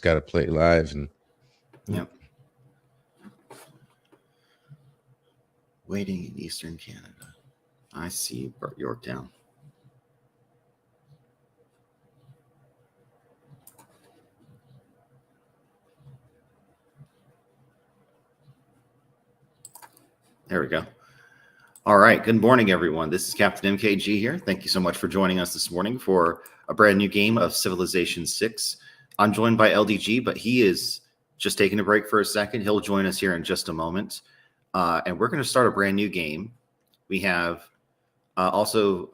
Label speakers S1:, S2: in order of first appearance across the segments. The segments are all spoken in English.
S1: got to play live and.
S2: Yep. Waiting in Eastern Canada. I see Yorktown. There we go. All right. Good morning, everyone. This is Captain MKG here. Thank you so much for joining us this morning for a brand new game of Civilization 6. I'm joined by LDG, but he is just taking a break for a second. He'll join us here in just a moment. And we're going to start a brand new game. We have also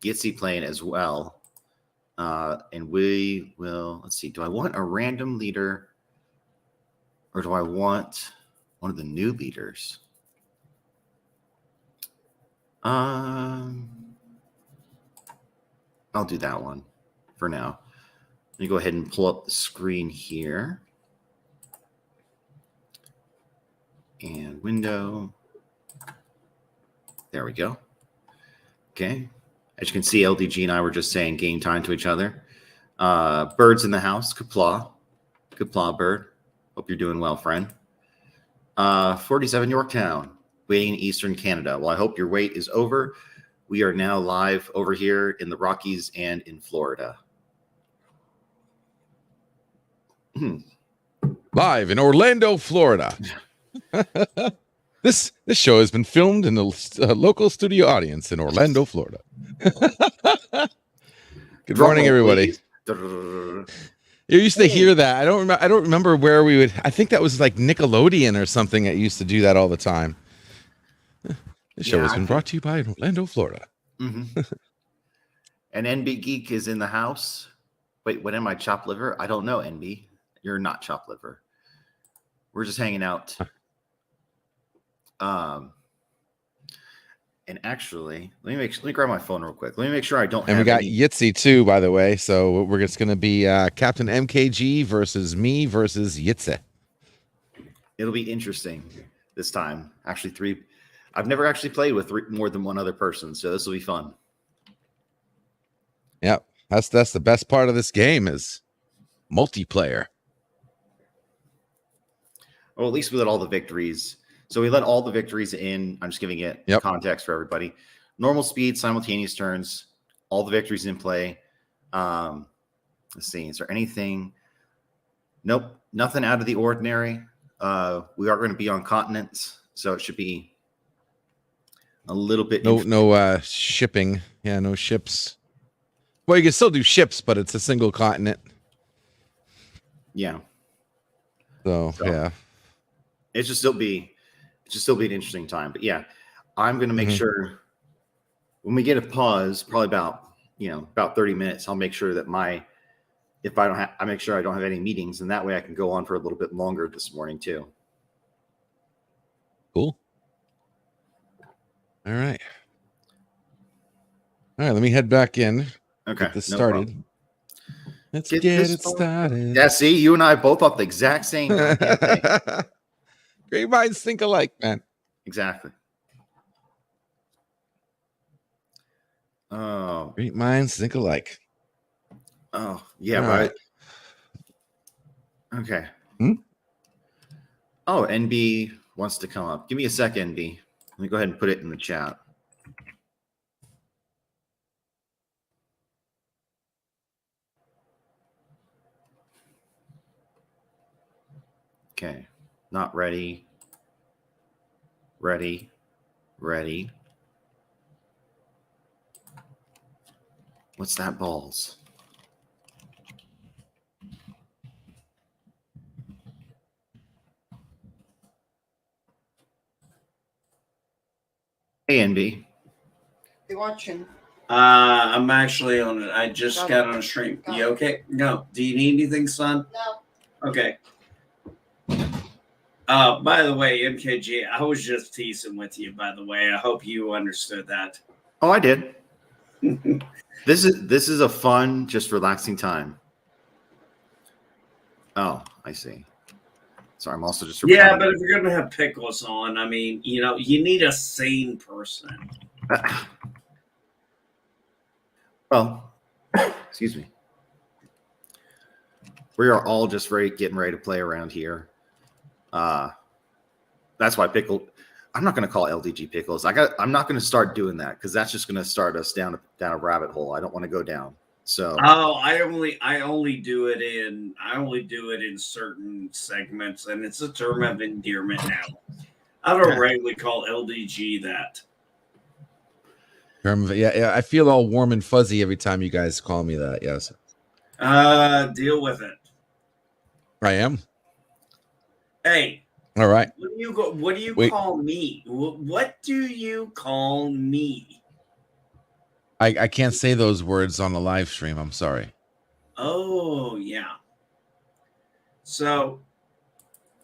S2: Yitzy playing as well. And we will, let's see, do I want a random leader or do I want one of the new leaders? I'll do that one for now. Let me go ahead and pull up the screen here. And window. There we go. Okay. As you can see, LDG and I were just saying game time to each other. Bird's in the house. Kapla. Kapla, Bird. Hope you're doing well, friend. 47 Yorktown. Waiting in Eastern Canada. Well, I hope your wait is over. We are now live over here in the Rockies and in Florida.
S1: Live in Orlando, Florida. This show has been filmed in the local studio audience in Orlando, Florida. Good morning, everybody. You used to hear that. I don't remember where we would. I think that was like Nickelodeon or something that used to do that all the time. This show has been brought to you by Orlando, Florida.
S2: Mm-hmm. And NB Geek is in the house. Wait, what am I, chopped liver? I don't know, NB. You're not chopped liver. We're just hanging out. And actually, let me grab my phone real quick. Let me make sure I don't.
S1: And we got Yitzy too, by the way. So we're just going to be Captain MKG versus me versus Yitzy.
S2: It'll be interesting this time. Actually, I've never actually played with more than one other person, so this will be fun.
S1: Yep, that's the best part of this game is multiplayer.
S2: Well, at least we let all the victories. So we let all the victories in. I'm just giving it context for everybody. Normal speed, simultaneous turns, all the victories in play. Let's see. Is there anything? Nope. Nothing out of the ordinary. We are going to be on continents, so it should be a little bit.
S1: No shipping. Yeah, no ships. Well, you can still do ships, but it's a single continent.
S2: Yeah.
S1: So yeah.
S2: It should still be an interesting time. But yeah, I'm going to make sure when we get a pause, probably about 30 minutes, I'll make sure that I make sure I don't have any meetings, and that way I can go on for a little bit longer this morning too.
S1: Cool. All right. Let me head back in.
S2: Okay.
S1: Get this started.
S2: Problem.
S1: Let's get it started.
S2: Yeah, see, you and I both off the exact same thing.
S1: Great minds think alike, man.
S2: Exactly. Oh.
S1: Great minds think alike.
S2: Oh, yeah, right. Okay. Oh, NB wants to come up. Give me a sec, NB. Let me go ahead and put it in the chat. Okay. Not ready. Ready. What's that, balls? Hey, NB.
S3: You watching?
S4: I'm actually on it. I just got on a stream. You okay? No. Do you need anything, son?
S3: No.
S4: Okay. By the way, MKG, I was just teasing with you, by the way. I hope you understood that.
S2: Oh, I did. This is a fun, just relaxing time. Oh, I see. Sorry, I'm also just
S4: but if you're gonna have pickles on, I mean, you need a sane person.
S2: Well, excuse me. We are all just getting ready to play around here. That's why Pickle. I'm not going to call LDG Pickles. I'm not going to start doing that because that's just going to start us down a rabbit hole. I don't want to go down. So
S4: I only do it in certain segments, and it's a term of endearment now. I don't regularly call LDG that.
S1: Yeah, I feel all warm and fuzzy every time you guys call me that. Yes.
S4: Deal with it.
S1: I am.
S4: Hey.
S1: All right.
S4: What do you call me? What do you call me?
S1: I can't say those words on a live stream. I'm sorry.
S4: Oh, yeah. So,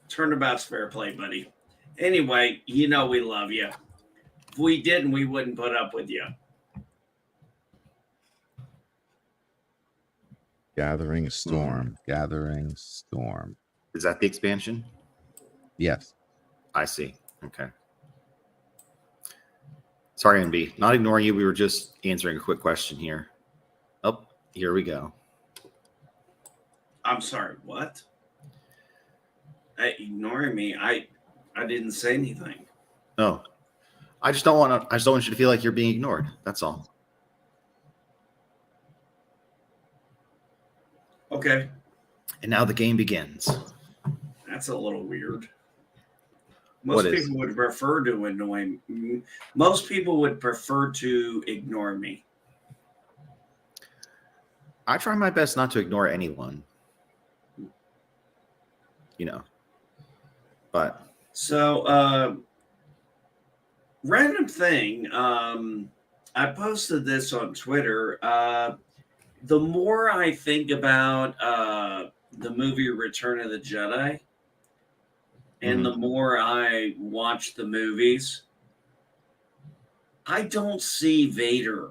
S4: turnabout's fair play, buddy. Anyway, you know we love you. If we didn't, we wouldn't put up with you.
S1: Gathering Storm. Gathering Storm.
S2: Is that the expansion?
S1: Yes.
S2: I see. Okay. Sorry, NB. Not ignoring you. We were just answering a quick question here. Oh, here we go.
S4: I'm sorry, what? Ignoring me? I didn't say anything.
S2: No. I just don't want you to feel like you're being ignored. That's all.
S4: Okay.
S2: And now the game begins.
S4: That's a little weird. Most people would prefer to annoy me. Most people would prefer to ignore me.
S2: I try my best not to ignore anyone. But
S4: so random thing. I posted this on Twitter. The more I think about the movie Return of the Jedi, and the more I watch the movies, I don't see Vader.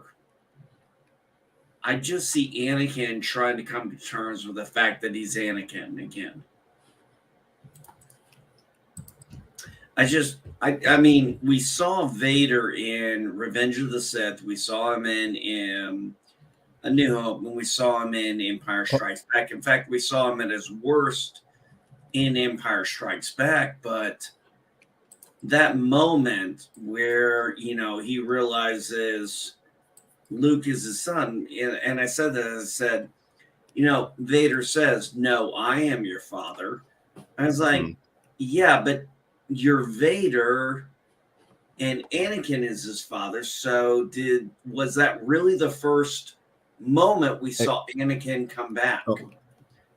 S4: I just see Anakin trying to come to terms with the fact that he's Anakin again. I mean, we saw Vader in Revenge of the Sith. We saw him in A New Hope, and we saw him in Empire Strikes Back. In fact, we saw him at his worst in Empire Strikes Back, but that moment where, he realizes Luke is his son, and I said, Vader says, "No, I am your father." I was like, yeah, but you're Vader and Anakin is his father. So was that really the first moment we saw Anakin come back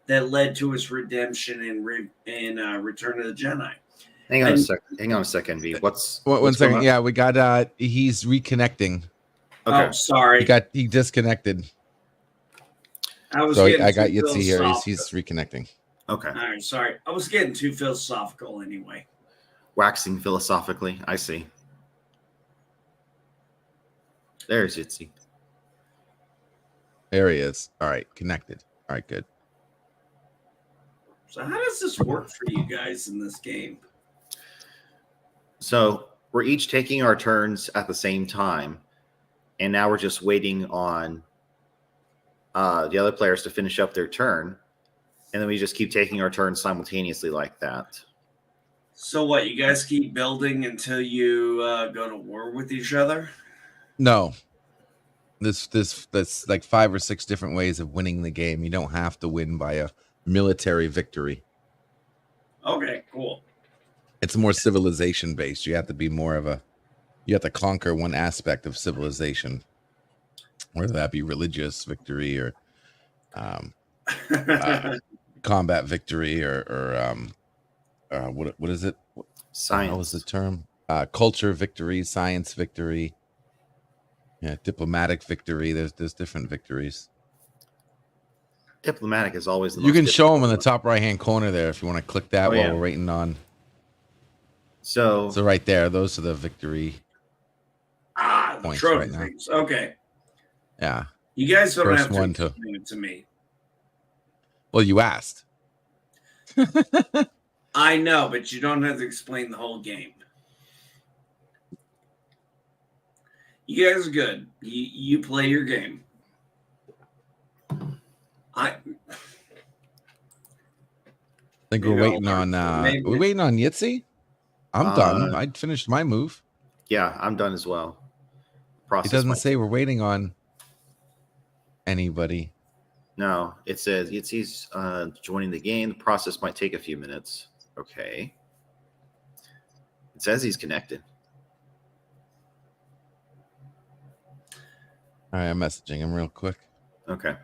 S4: that led to his redemption in Return of the Jedi?
S2: Hang on a second, V.
S1: One second? Yeah, we got he's reconnecting.
S2: Okay.
S4: Oh, sorry.
S1: He disconnected. I got Yitzy here. He's reconnecting.
S2: Okay.
S4: All right, sorry. I was getting too philosophical anyway.
S2: Waxing philosophically. I see. There's Yitzy.
S1: There he is. All right, connected. All right, good.
S4: So how does this work for you guys in this game?
S2: So we're each taking our turns at the same time, and now we're just waiting on the other players to finish up their turn, and then we just keep taking our turns simultaneously like that.
S4: So what, you guys keep building until you go to war with each other?
S1: No. That's like 5 or 6 different ways of winning the game. You don't have to win by a military victory.
S4: Okay, cool.
S1: It's more civilization based. You have to be you have to conquer one aspect of civilization, whether that be religious victory or combat victory or what is it?
S2: Science.
S1: What was the term? Culture victory, science victory. Yeah, diplomatic victory. There's different victories.
S2: Diplomatic is always the most.
S1: You can show them in the top right hand corner there if you want to click that while we're waiting on. So right there, those are the victory points right now.
S4: Things. Okay.
S1: Yeah.
S4: You guys don't
S1: First
S4: have to
S1: one
S4: explain it to me.
S1: Well, you asked.
S4: I know, but you don't have to explain the whole game. You guys are good. You play your game.
S1: think
S4: Maybe
S1: we're
S4: I'll
S1: waiting
S4: learn
S1: on.
S4: from it.
S1: We're waiting on Yitzy. I'm done. I finished my move.
S2: Yeah, I'm done as well.
S1: It
S2: Process
S1: doesn't
S2: might
S1: say
S2: take-
S1: we're waiting on anybody.
S2: No, it says he's joining the game. The process might take a few minutes. Okay. It says he's connected.
S1: All right, I'm messaging him real quick.
S2: Okay.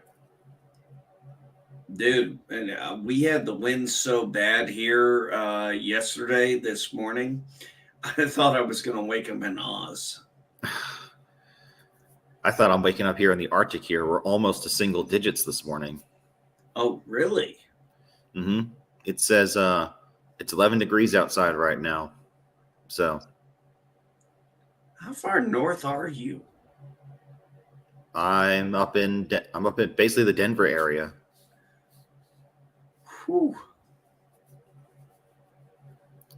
S4: Dude, and we had the wind so bad here this morning. I thought I was going to wake up in Oz.
S2: I thought I'm waking up here in the Arctic here. We're almost to single digits this morning.
S4: Oh, really?
S2: Mm-hmm. It says it's 11 degrees outside right now. So
S4: How far north are you?
S2: I'm up in basically the Denver area.
S4: Whew.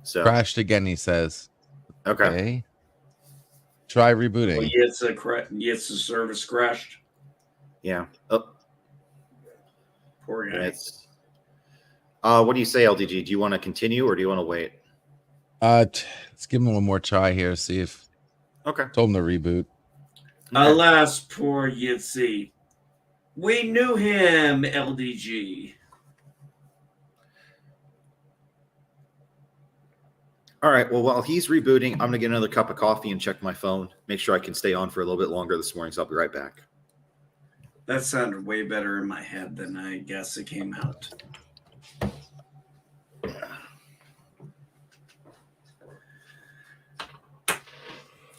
S2: So
S1: Crashed again, he says.
S2: okay.
S1: Try
S4: Well,
S1: rebooting.
S4: the service crashed.
S2: Yeah. Oh,
S4: Poor guy.
S2: it's what do you say, LDG? Do you want to continue or do you want to wait?
S1: Let's give him one more try here. See if
S2: Okay.
S1: told him to reboot.
S4: Alas, poor Yitzy. We knew him, LDG.
S2: All right. Well, while he's rebooting, I'm gonna get another cup of coffee and check my phone. Make sure I can stay on for a little bit longer this morning. So I'll be right back.
S4: That sounded way better in my head than I guess it came out.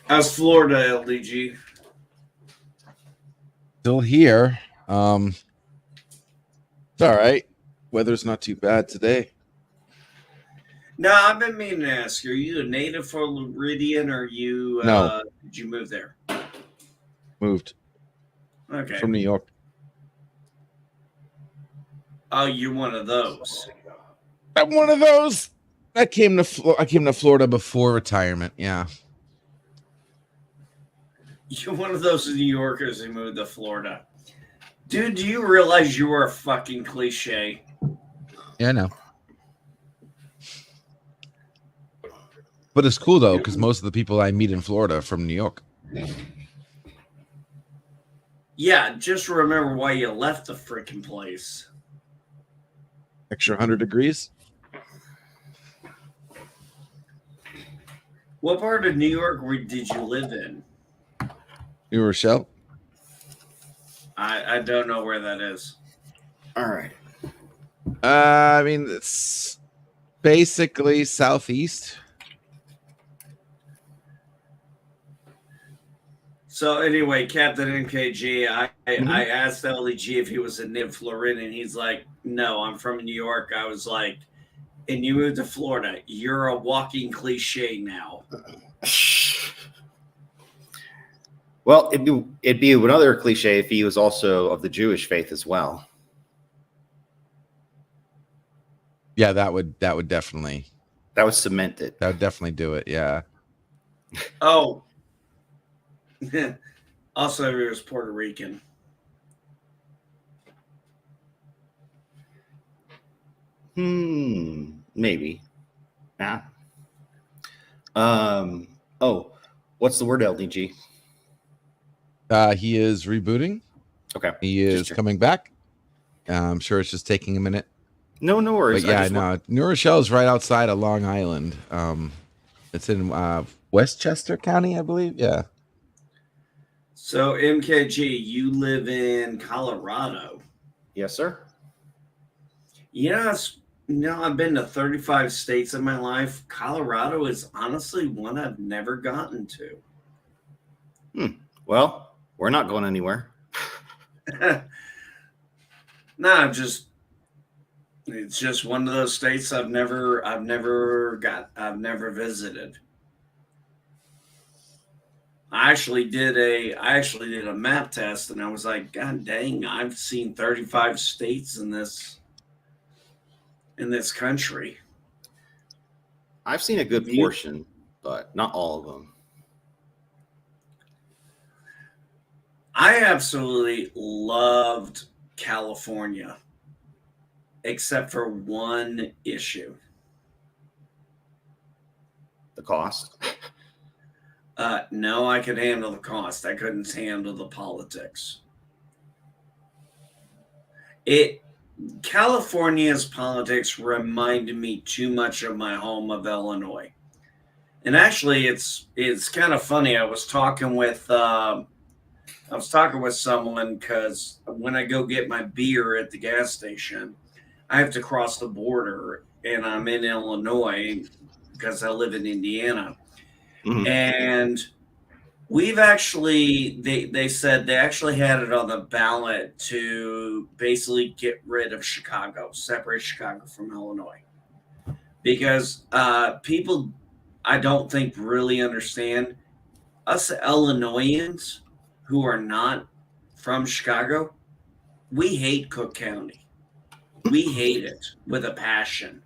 S4: How's Florida, LDG?
S1: Still here. It's all right. Weather's not too bad today.
S4: No, I've been meaning to ask. Are you a native Floridian or you
S1: No.
S4: Did you move there?
S1: Moved
S4: Okay.
S1: from New York.
S4: Oh, you're one of those.
S1: I'm one of those. I came to Florida before retirement. Yeah.
S4: You're one of those New Yorkers who moved to Florida. Dude, do you realize you are a fucking cliche?
S1: Yeah, I know. But it's cool though, because most of the people I meet in Florida are from New York.
S4: Yeah, just remember why you left the freaking place.
S1: Extra 100 degrees.
S4: What part of New York did you live in?
S1: New Rochelle.
S4: I don't know where that is.
S2: All right.
S1: I mean, it's basically southeast.
S4: So anyway, Captain MKG, I asked LEG if he was a native Floridian, and he's like, "No, I'm from New York." I was like, "And you moved to Florida? You're a walking cliche now."
S2: Well, it'd be another cliche if he was also of the Jewish faith as well.
S1: Yeah, that would definitely
S2: That would cement it.
S1: that would definitely do it. Yeah.
S4: Oh, also he was Puerto Rican.
S2: Maybe. Yeah. Oh, what's the word, LDG?
S1: He is rebooting.
S2: Okay.
S1: He is coming back. I'm sure it's just taking a minute.
S2: No worries.
S1: But yeah, no. New Rochelle is right outside of Long Island. It's in Westchester County, I believe. Yeah.
S4: So MKG, you live in Colorado.
S2: Yes, sir.
S4: Yes. I've been to 35 states in my life. Colorado is honestly one I've never gotten to.
S2: Well, we're not going anywhere.
S4: No, it's just one of those states I've never visited. I actually did a map test, and I was like, God dang, I've seen 35 states in this country.
S2: I've seen a good portion, but not all of them.
S4: I absolutely loved California. except for one issue.
S2: The cost.
S4: No, I could handle the cost. I couldn't handle the politics. California's politics reminded me too much of my home of Illinois. And actually, it's kind of funny. I was talking with someone because when I go get my beer at the gas station, I have to cross the border, and I'm in Illinois because I live in Indiana.
S2: Mhm.
S4: And we've actually, they said they actually had it on the ballot to basically get rid of Chicago, separate Chicago from Illinois. Because people, I don't think, really understand us Illinoisans who are not from Chicago. We hate Cook County. We hate it with a passion.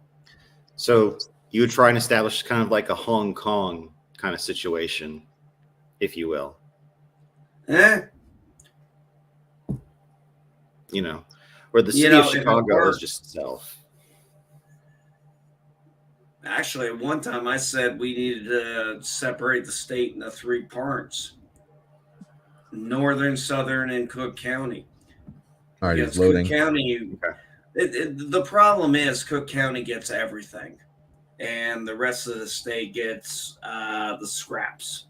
S2: So you would try and establish kind of like a Hong Kong kind of situation, if you will. You know, where the city of Chicago is just itself.
S4: Actually, at one time I said we needed to separate the state into 3 parts: Northern, Southern, and Cook County.
S1: All right, it's loading.
S4: Cook County, the problem is Cook County gets everything, and the rest of the state gets the scraps.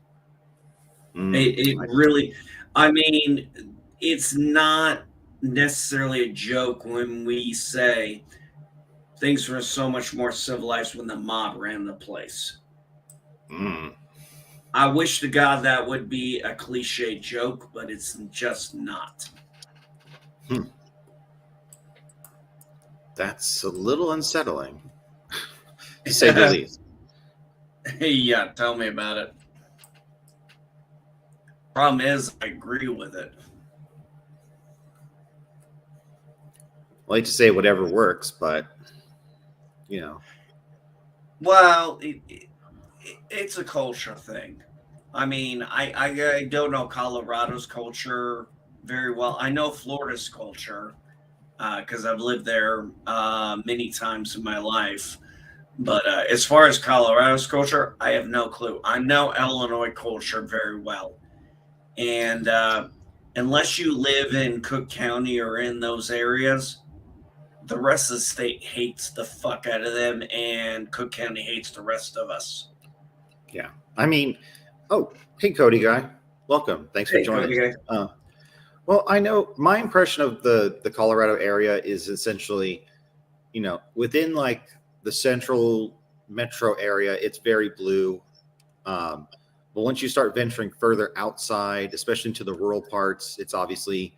S4: It really, I mean, it's not necessarily a joke when we say things were so much more civilized when the mob ran the place. I wish to God that would be a cliche joke, but it's just not.
S2: That's a little unsettling, to say the least.
S4: Yeah, tell me about it. Problem is, I agree with it.
S2: I like to say whatever works, but you know.
S4: Well, it's a culture thing. I mean, I don't know Colorado's culture very well. I know Florida's culture because I've lived there many times in my life. But as far as Colorado's culture, I have no clue. I know Illinois culture very well. And unless you live in Cook County or in those areas, the rest of the state hates the fuck out of them, and Cook County hates the rest of us.
S2: Yeah. I mean, hey, Cody guy. Welcome. Thanks for joining. Well, I know my impression of the Colorado area is essentially, within like the central metro area, it's very blue. But once you start venturing further outside, especially into the rural parts, it's obviously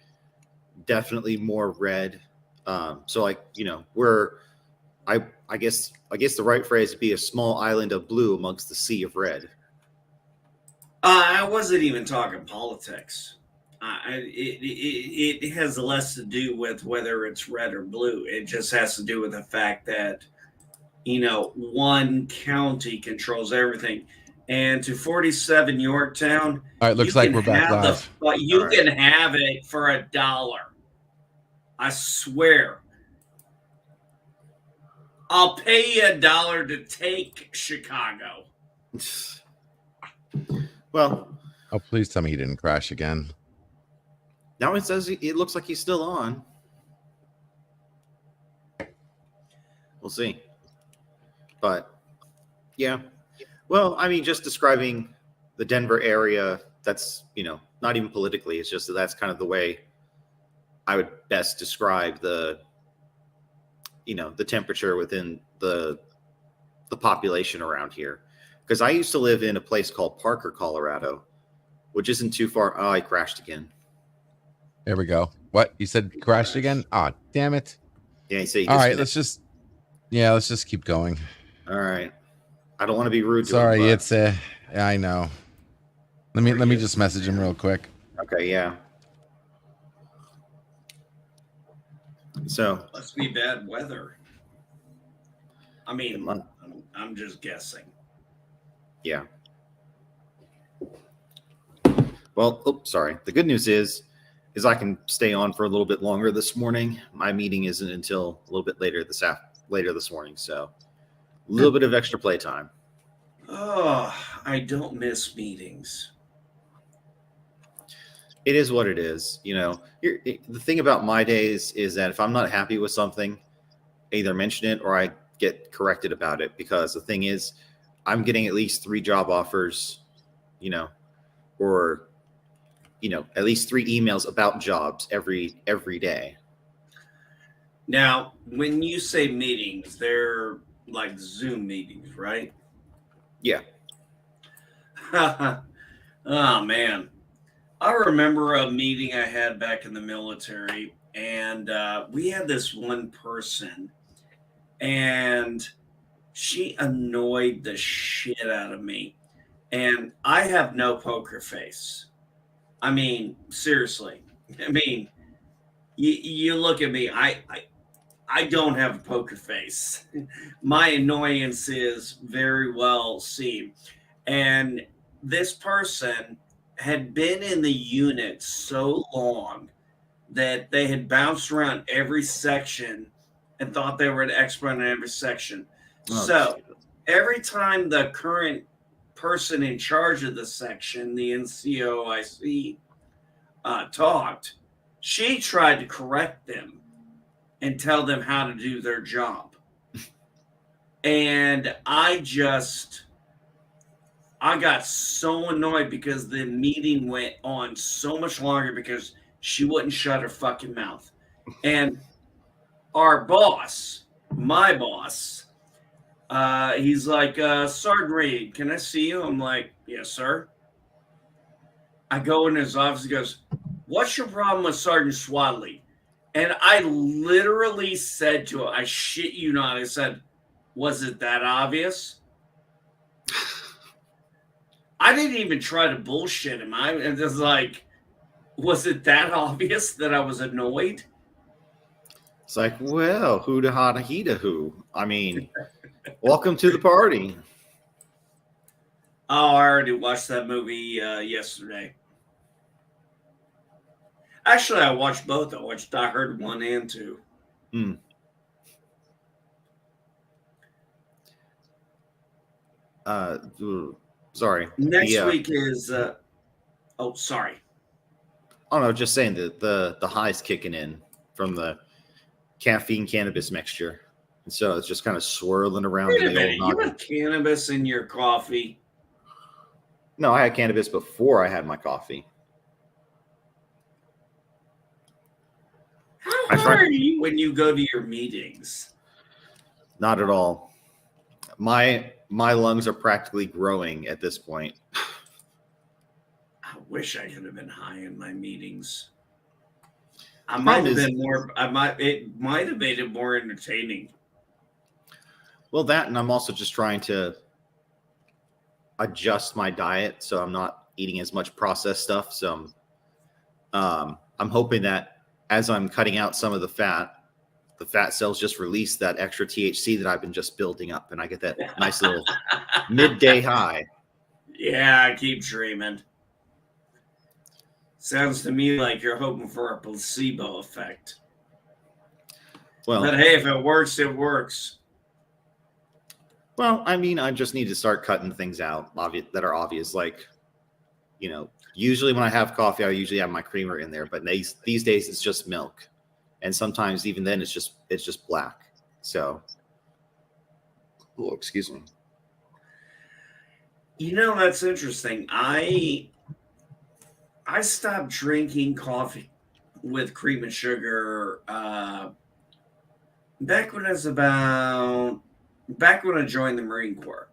S2: definitely more red. So like, I guess the right phrase would be a small island of blue amongst the sea of red.
S4: I wasn't even talking politics. It has less to do with whether it's red or blue. It just has to do with the fact that, one county controls everything. And to 47 Yorktown,
S1: all right, looks like we're back live.
S4: You can have it for $1. I swear. I'll pay you $1 to take Chicago.
S2: Well,
S1: oh, please tell me he didn't crash again.
S2: Now it says it looks like he's still on. We'll see. But yeah. Well, I mean, just describing the Denver area, that's, not even politically. It's just that's kind of the way I would best describe the temperature within the population around here. Because I used to live in a place called Parker, Colorado, which isn't too far. Oh, I crashed again.
S1: There we go. What? You said crashed again? Ah, oh, damn it.
S2: Yeah, you say.
S1: All right, let's just keep going.
S2: All right. I don't want to be rude.
S1: Sorry, to him, yeah, I know. Let me just message him real quick.
S2: Okay, yeah. So
S4: must be bad weather. I mean, I'm just guessing.
S2: Yeah. Well, sorry. The good news is is I can stay on for a little bit longer this morning. My meeting isn't until a little bit later this morning, so a little bit of extra playtime.
S4: Oh, I don't miss meetings.
S2: It is what it is. The thing about my days is that if I'm not happy with something, I either mention it or I get corrected about it, because the thing is, I'm getting at least 3 job offers, or at least 3 emails about jobs every day.
S4: Now, when you say meetings, they're like Zoom meetings, right?
S2: Yeah.
S4: Oh, man. I remember a meeting I had back in the military, and we had this one person, and she annoyed the shit out of me. And I have no poker face. I mean, seriously. I mean, you look at me, I don't have a poker face. My annoyance is very well seen. And this person had been in the unit so long that they had bounced around every section and thought they were an expert in every section. So every time the current person in charge of the section, the NCOIC, talked, she tried to correct them and tell them how to do their job. And I got so annoyed because the meeting went on so much longer because she wouldn't shut her fucking mouth. And our boss, my boss, he's like, Sergeant Reed, can I see you? I'm like, yes, sir. I go in his office. He goes, what's your problem with Sergeant Swadley? And I literally said to him, I shit you not, I said, was it that obvious? I didn't even try to bullshit him. I just like, was it that obvious that I was annoyed?
S2: It's like, well, who da ha da he da who? I mean, welcome to the party.
S4: Oh, I already watched that movie yesterday. Actually, I watched both. I heard 1 and 2.
S2: Sorry.
S4: Next week is. Sorry.
S2: Oh no, just saying that the high's kicking in from the caffeine cannabis mixture, and so it's just kind of swirling around.
S4: Wait a minute, you had cannabis in your coffee?
S2: No, I had cannabis before I had my coffee.
S4: How hard are you when you go to your meetings?
S2: Not at all. My lungs are practically growing at this point.
S4: I wish I could have been high in my meetings. It might have made it more entertaining.
S2: Well, that, and I'm also just trying to adjust my diet so I'm not eating as much processed stuff. So I'm hoping that as I'm cutting out some of the fat cells just release that extra THC that I've been just building up, and I get that nice little midday high.
S4: Yeah, I keep dreaming. Sounds to me like you're hoping for a placebo effect.
S2: Well,
S4: but hey, if it works, it works.
S2: Well, I mean, I just need to start cutting things out that are obvious. Like, usually when I have coffee, I usually have my creamer in there, but these days it's just milk. And sometimes even then it's just black. So, excuse me.
S4: That's interesting. I stopped drinking coffee with cream and sugar back when I joined the Marine Corps.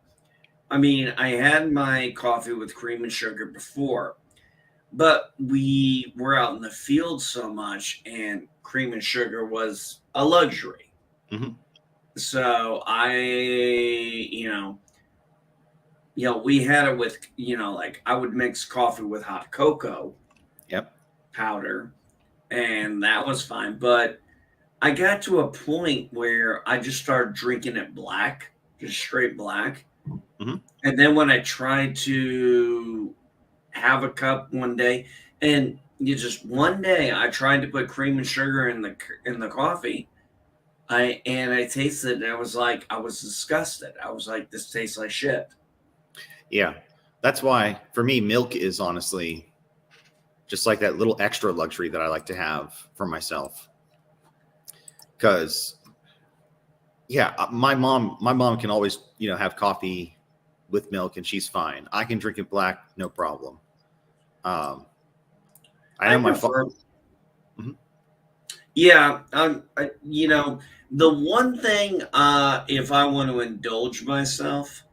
S4: I mean, I had my coffee with cream and sugar before, but we were out in the field so much and cream and sugar was a luxury.
S2: Mm-hmm.
S4: So we had it with, like I would mix coffee with hot cocoa powder, and that was fine. But I got to a point where I just started drinking it black, just straight black.
S2: Mm-hmm.
S4: And then when I tried to have a cup one day, and you just one day I tried to put cream and sugar in the coffee. I tasted it and I was disgusted. I was like, this tastes like shit.
S2: Yeah. That's why for me, milk is honestly just like that little extra luxury that I like to have for myself. Because my mom can always, have coffee with milk and she's fine. I can drink it black, no problem. I know my father.
S4: Yeah, the one thing, if I want to indulge myself,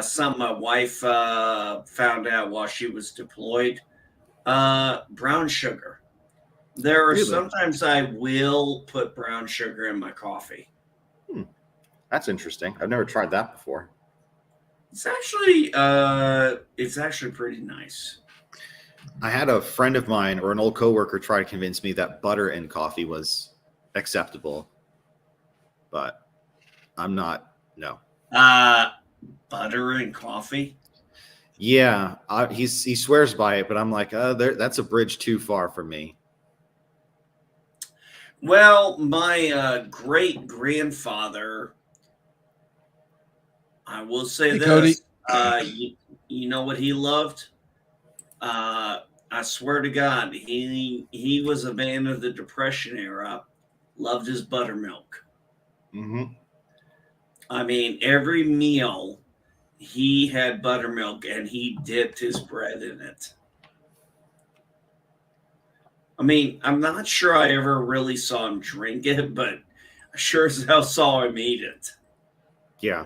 S4: something my wife found out while she was deployed, brown sugar. There are sometimes I will put brown sugar in my coffee.
S2: That's interesting. I've never tried that before.
S4: It's actually pretty nice.
S2: I had a friend of mine or an old coworker try to convince me that butter in coffee was acceptable, but I'm not. No.
S4: Butter in coffee?
S2: Yeah, he swears by it, but I'm like, that's a bridge too far for me.
S4: Well, my great grandfather, I will say this. You know what he loved? I swear to God, he was a man of the Depression era. Loved his buttermilk.
S2: Mm-hmm.
S4: I mean, every meal he had buttermilk and he dipped his bread in it. I mean, I'm not sure I ever really saw him drink it, but I sure as hell saw him eat it.
S2: Yeah.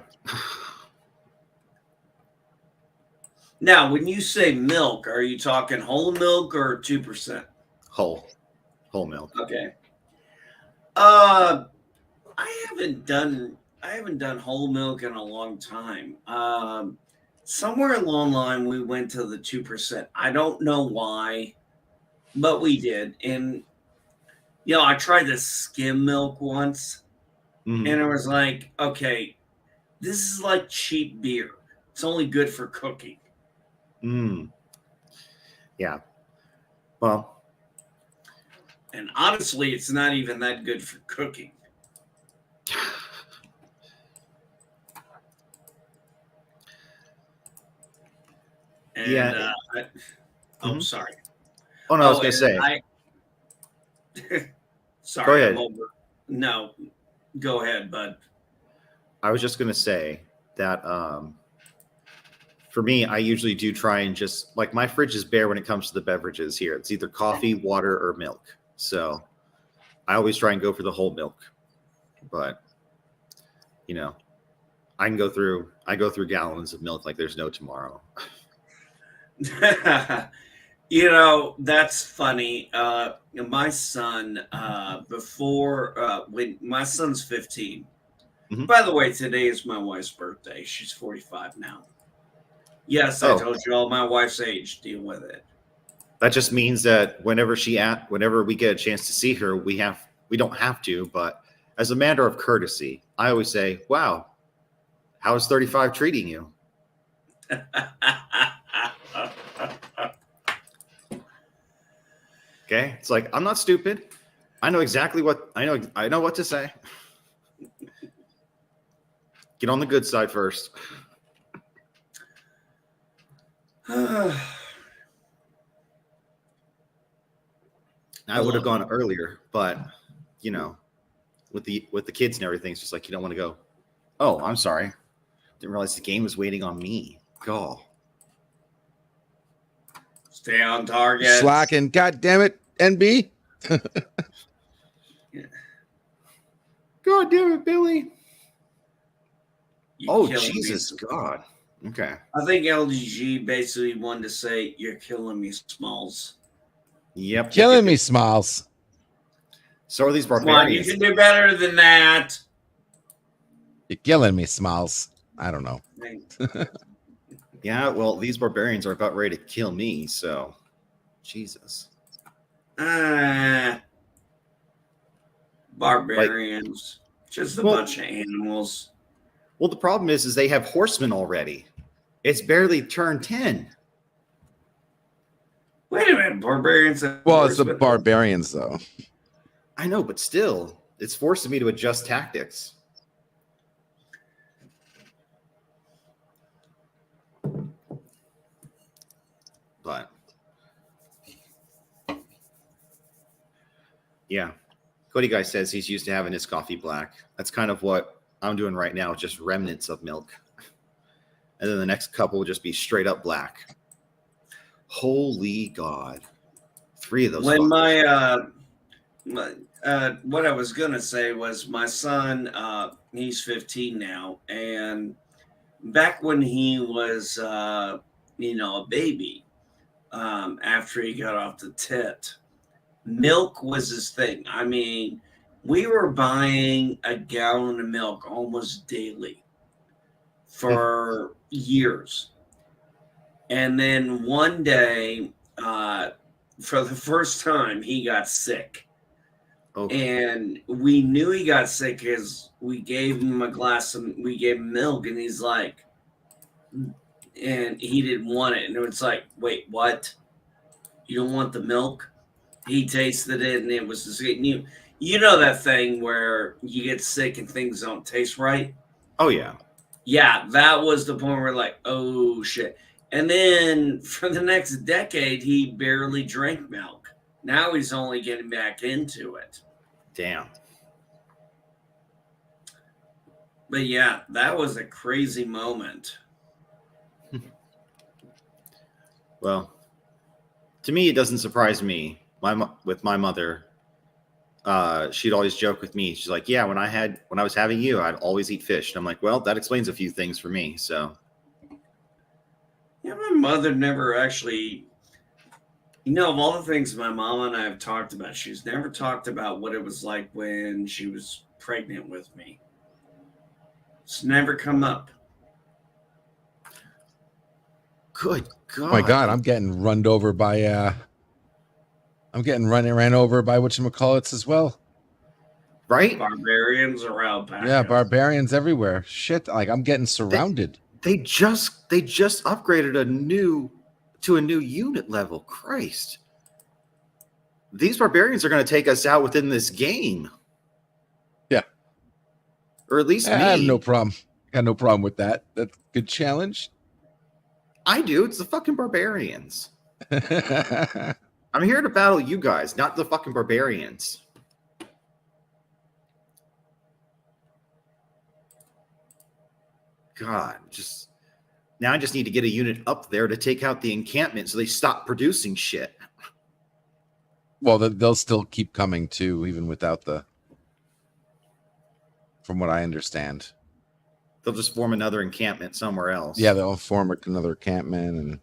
S4: Now, when you say milk, are you talking whole milk or 2%?
S2: Whole milk.
S4: Okay. I haven't done whole milk in a long time. Somewhere along the line, we went to the 2%. I don't know why, but we did. And I tried the skim milk once, and I was like, okay, this is like cheap beer. It's only good for cooking.
S2: Yeah. Well,
S4: and honestly, it's not even that good for cooking. And,
S2: yeah.
S4: Sorry.
S2: Oh no, I was going to say.
S4: Sorry.
S2: Go ahead.
S4: I'm over. No, go ahead, bud.
S2: I was just going to say that for me, I usually do try and just like my fridge is bare when it comes to the beverages here. It's either coffee, water, or milk. So I always try and go for the whole milk. But I go through gallons of milk like there's no tomorrow.
S4: That's funny. My son, when my son's 15. Mm-hmm. By the way, today is my wife's birthday. She's 45 now. Yes, I told you all my wife's age. Deal with it.
S2: That just means that whenever we get a chance to see her, we don't have to, but as a matter of courtesy, I always say, "Wow, how is 35 treating you?" Okay, it's like I'm not stupid. I know exactly what I know what to say. Get on the good side first. I would have gone earlier, but with the kids and everything, it's just like you don't want to go. Oh, I'm sorry. Didn't realize the game was waiting on me. Go.
S4: Stay on target.
S1: Slacking. God damn it, NB.
S2: God damn it, Billy. Jesus, God. Okay.
S4: I think LDG basically wanted to say, "You're killing me, Smalls."
S2: Yep.
S1: Killing me, Smalls.
S2: So are these barbarians.
S4: Come on, you can do better than that.
S1: You're killing me, Smalls. I don't know.
S2: Yeah, well, these barbarians are about ready to kill me, so Jesus.
S4: Barbarians. Just a bunch of animals.
S2: Well, the problem is they have horsemen already. It's barely turn 10.
S4: Wait a minute, barbarians.
S1: Well, it's the barbarians, though.
S2: I know, but still, it's forcing me to adjust tactics. But yeah, Cody Guy says he's used to having his coffee black. That's kind of what I'm doing right now, just remnants of milk. And then the next couple will just be straight up black. Holy God. 3 of those.
S4: When what I was going to say was my son, he's 15 now. And back when he was, a baby, after he got off the tit, milk was his thing. I mean, we were buying a gallon of milk almost daily for years. And then one day, for the first time, he got sick. Okay. And we knew he got sick because we gave him we gave him milk, and he's like, and he didn't want it. And it's like, wait, what? You don't want the milk? He tasted it, and it was just, you know that thing where you get sick and things don't taste right?
S2: Oh, yeah.
S4: Yeah, that was the point where like, oh, shit. And then for the next decade, he barely drank milk. Now he's only getting back into it.
S2: Damn.
S4: But yeah, that was a crazy moment.
S2: Well, to me, it doesn't surprise me. With my mother, she'd always joke with me. She's like, "Yeah, when I was having you, I'd always eat fish." And I'm like, "Well, that explains a few things for me." So,
S4: yeah, my mother never actually. Of all the things my mom and I have talked about, she's never talked about what it was like when she was pregnant with me. It's never come up.
S2: Good God.
S1: Oh my God, I'm getting run over by ran over by whatchamacallits as well.
S2: Right?
S4: Barbarians or alpacas.
S1: Yeah, barbarians everywhere. Shit, like I'm getting surrounded.
S2: They just upgraded to a new unit level. Christ. These barbarians are going to take us out within this game.
S1: Yeah.
S2: Or at least me.
S1: I have no problem. Got no problem with that. That's a good challenge.
S2: I do. It's the fucking barbarians. I'm here to battle you guys, not the fucking barbarians. God, now I just need to get a unit up there to take out the encampment so they stop producing shit.
S1: Well, they'll still keep coming too, even without from what I understand.
S2: They'll just form another encampment somewhere else.
S1: Yeah, they'll form another encampment,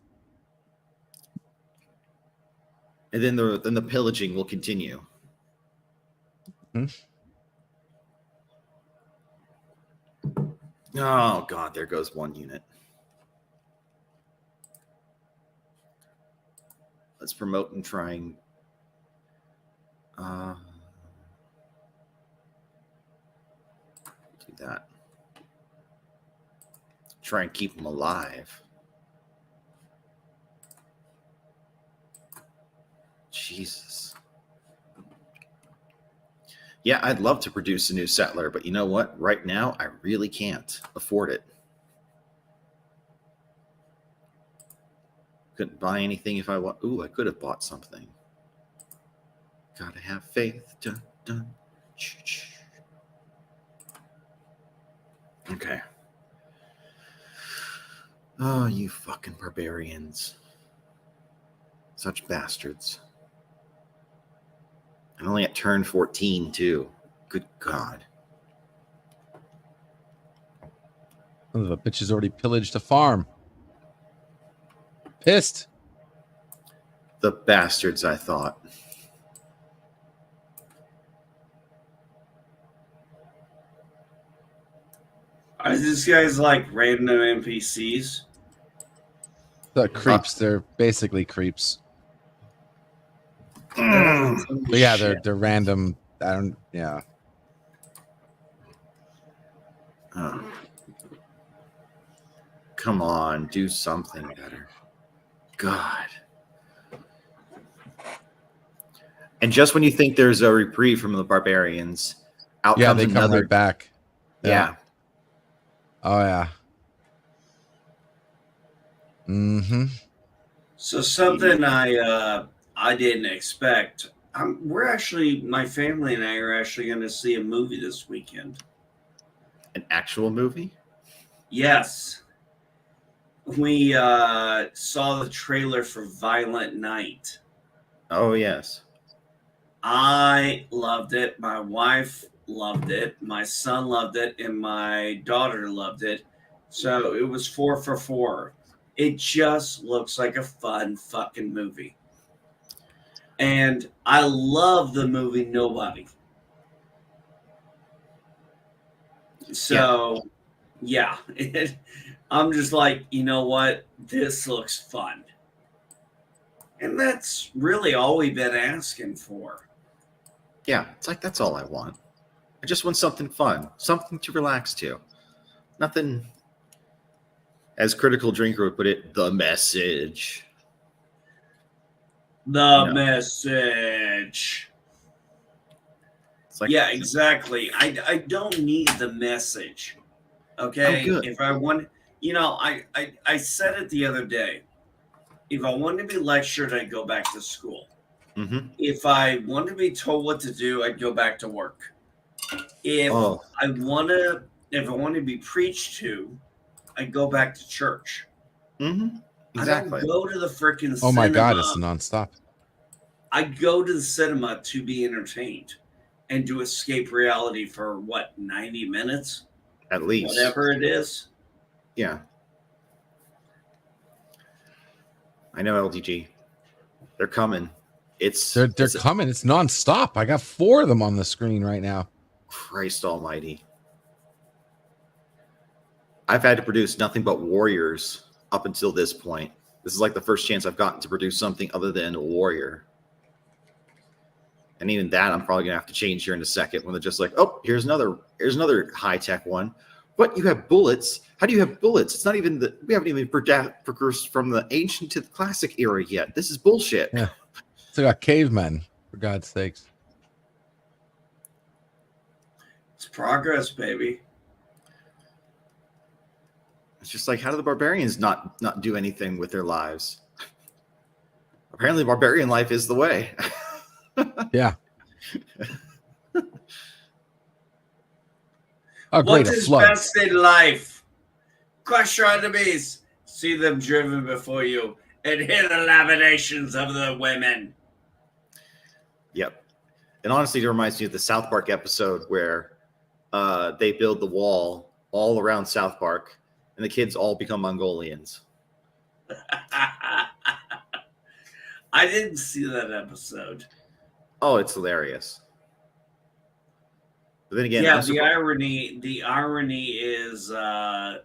S2: and then the pillaging will continue. Oh God, there goes one unit. Let's promote and try and do that. Try and keep them alive. Jesus. Yeah, I'd love to produce a new settler, but you know what? Right now, I really can't afford it. Couldn't buy anything if I want. Ooh, I could have bought something. Gotta have faith. Dun, dun. Okay. Oh, you fucking barbarians. Such bastards. I'm only at turn 14, too. Good God.
S1: One of the bitches already pillaged a farm. Pissed.
S2: The bastards, I thought.
S4: Are these guys like random NPCs?
S1: The creeps. They're basically creeps. But yeah, they're random. I don't. Yeah.
S2: Oh. Come on, do something better. God. And just when you think there's a reprieve from the barbarians, out comes
S1: they come
S2: another.
S1: right back.
S2: Yeah.
S1: Oh yeah. Mm-hmm.
S4: So something I didn't expect. My family and I are actually going to see a movie this weekend.
S2: An actual movie?
S4: Yes. We saw the trailer for Violent Night.
S2: Oh, yes.
S4: I loved it. My wife loved it. My son loved it. And my daughter loved it. So it was 4 for 4. It just looks like a fun fucking movie. And I love the movie Nobody. So, yeah. I'm just like, you know what? This looks fun. And that's really all we've been asking for.
S2: Yeah, it's like that's all I want. I just want something fun, something to relax to. Nothing, as Critical Drinker would put it, the message.
S4: The message.
S2: It's like,
S4: yeah, exactly. I don't need the message. Okay?
S2: Oh, good.
S4: If I want, I said it the other day. If I want to be lectured, I'd go back to school.
S2: Mm-hmm.
S4: If I want to be told what to do, I'd go back to work. If I want to be preached to, I'd go back to church.
S2: Mm-hmm. Exactly.
S4: I don't go to the freaking cinema.
S1: Oh my God, it's nonstop.
S4: I go to the cinema to be entertained and to escape reality for 90 minutes?
S2: At least.
S4: Whatever it is.
S2: Yeah. I know, LDG. They're coming. They're
S1: coming. It's nonstop. I got 4 of them on the screen right now.
S2: Christ almighty. I've had to produce nothing but warriors up until this point. This is like the first chance I've gotten to produce something other than a warrior. And even that, I'm probably gonna have to change here in a second when they're just like, oh, here's another high-tech one. What, you have bullets? How do you have bullets? It's not even we haven't even progressed from the ancient to the classic era yet. This is bullshit.
S1: Yeah. It's like cavemen, for God's sakes.
S4: It's progress, baby.
S2: It's just like, how do the barbarians not do anything with their lives? Apparently, barbarian life is the way.
S1: Yeah. Oh, great!
S4: What
S1: A
S4: is
S1: flood.
S4: best in life? Crush your enemies, see them driven before you, and hear the lamentations of the women.
S2: Yep. And honestly, it reminds me of the South Park episode where they build the wall all around South Park, and the kids all become Mongolians.
S4: I didn't see that episode.
S2: Oh, it's hilarious. But then again,
S4: yeah, the irony is the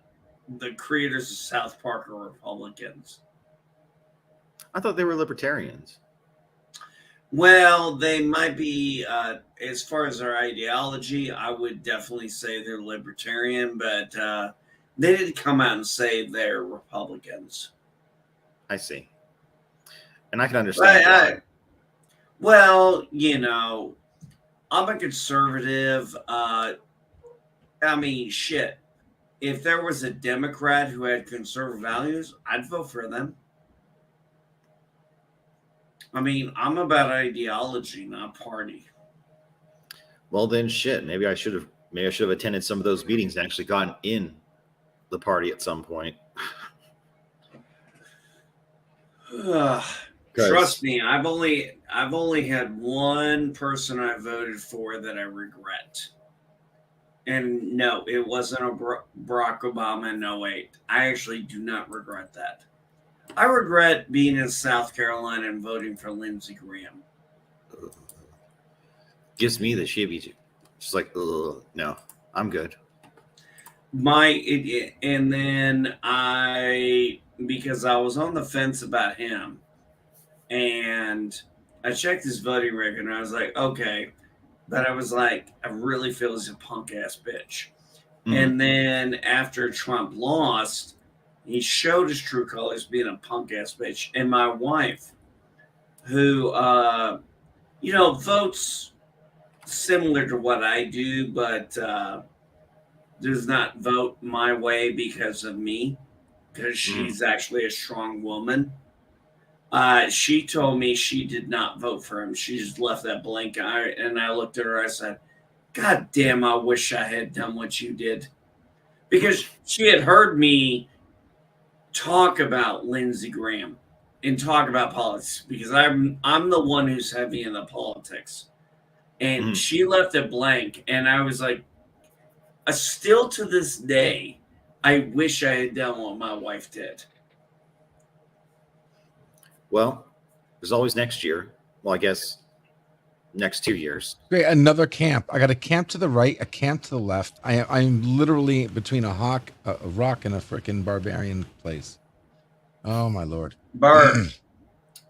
S4: creators of South Park are Republicans.
S2: I thought they were libertarians.
S4: Well, they might be, as far as their ideology, I would definitely say they're libertarian, but they didn't come out and say they're Republicans.
S2: I see. And I can understand why.
S4: Well, I'm a conservative. I mean, shit. If there was a Democrat who had conservative values, I'd vote for them. I mean, I'm about ideology, not party.
S2: Well, then shit. Maybe I should have attended some of those meetings and actually gotten in the party at some point.
S4: Trust me, I've only had one person I voted for that I regret. And no, it wasn't a Barack Obama in 08. I actually do not regret that. I regret being in South Carolina and voting for Lindsey Graham.
S2: Gives me the shibby. She's like, no, I'm good.
S4: And then because I was on the fence about him, and I checked his voting record, and I was like, okay, but I was like, I really feel he's a punk ass bitch. Mm-hmm. And then after Trump lost, he showed his true colors being a punk ass bitch. And my wife, who votes similar to what I do, but does not vote my way because of me, because she's actually a strong woman. She told me she did not vote for him. She just left that blank. And I looked at her. I said, God damn, I wish I had done what you did. Because she had heard me talk about Lindsey Graham and talk about politics, because I'm the one who's heavy in the politics. And she left it blank. And I was like, still to this day, I wish I had done what my wife did.
S2: Well, there's always next year. Well, I guess next 2 years.
S1: Great, another camp. I got a camp to the right, a camp to the left. I'm literally between a rock, and a freaking barbarian place. Oh my lord.
S4: Bird.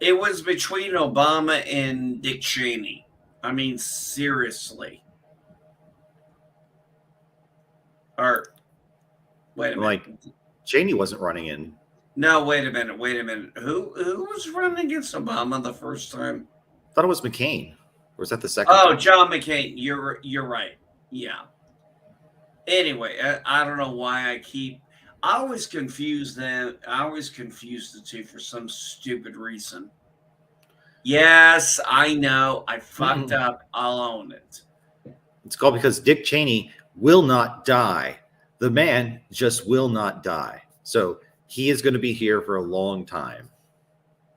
S4: It was between Obama and Dick Cheney. I mean, seriously. Or wait a minute.
S2: Like Cheney wasn't running in.
S4: No, wait a minute. Who was running against Obama the first time?
S2: I thought it was McCain. Or was that the second?
S4: Oh,
S2: time?
S4: John McCain. You're right. Yeah. Anyway, I don't know why I always confuse them. I always confuse the two for some stupid reason. Yes, I know. I fucked up. I'll own it.
S2: It's called because Dick Cheney will not die. The man just will not die. So he is going to be here for a long time.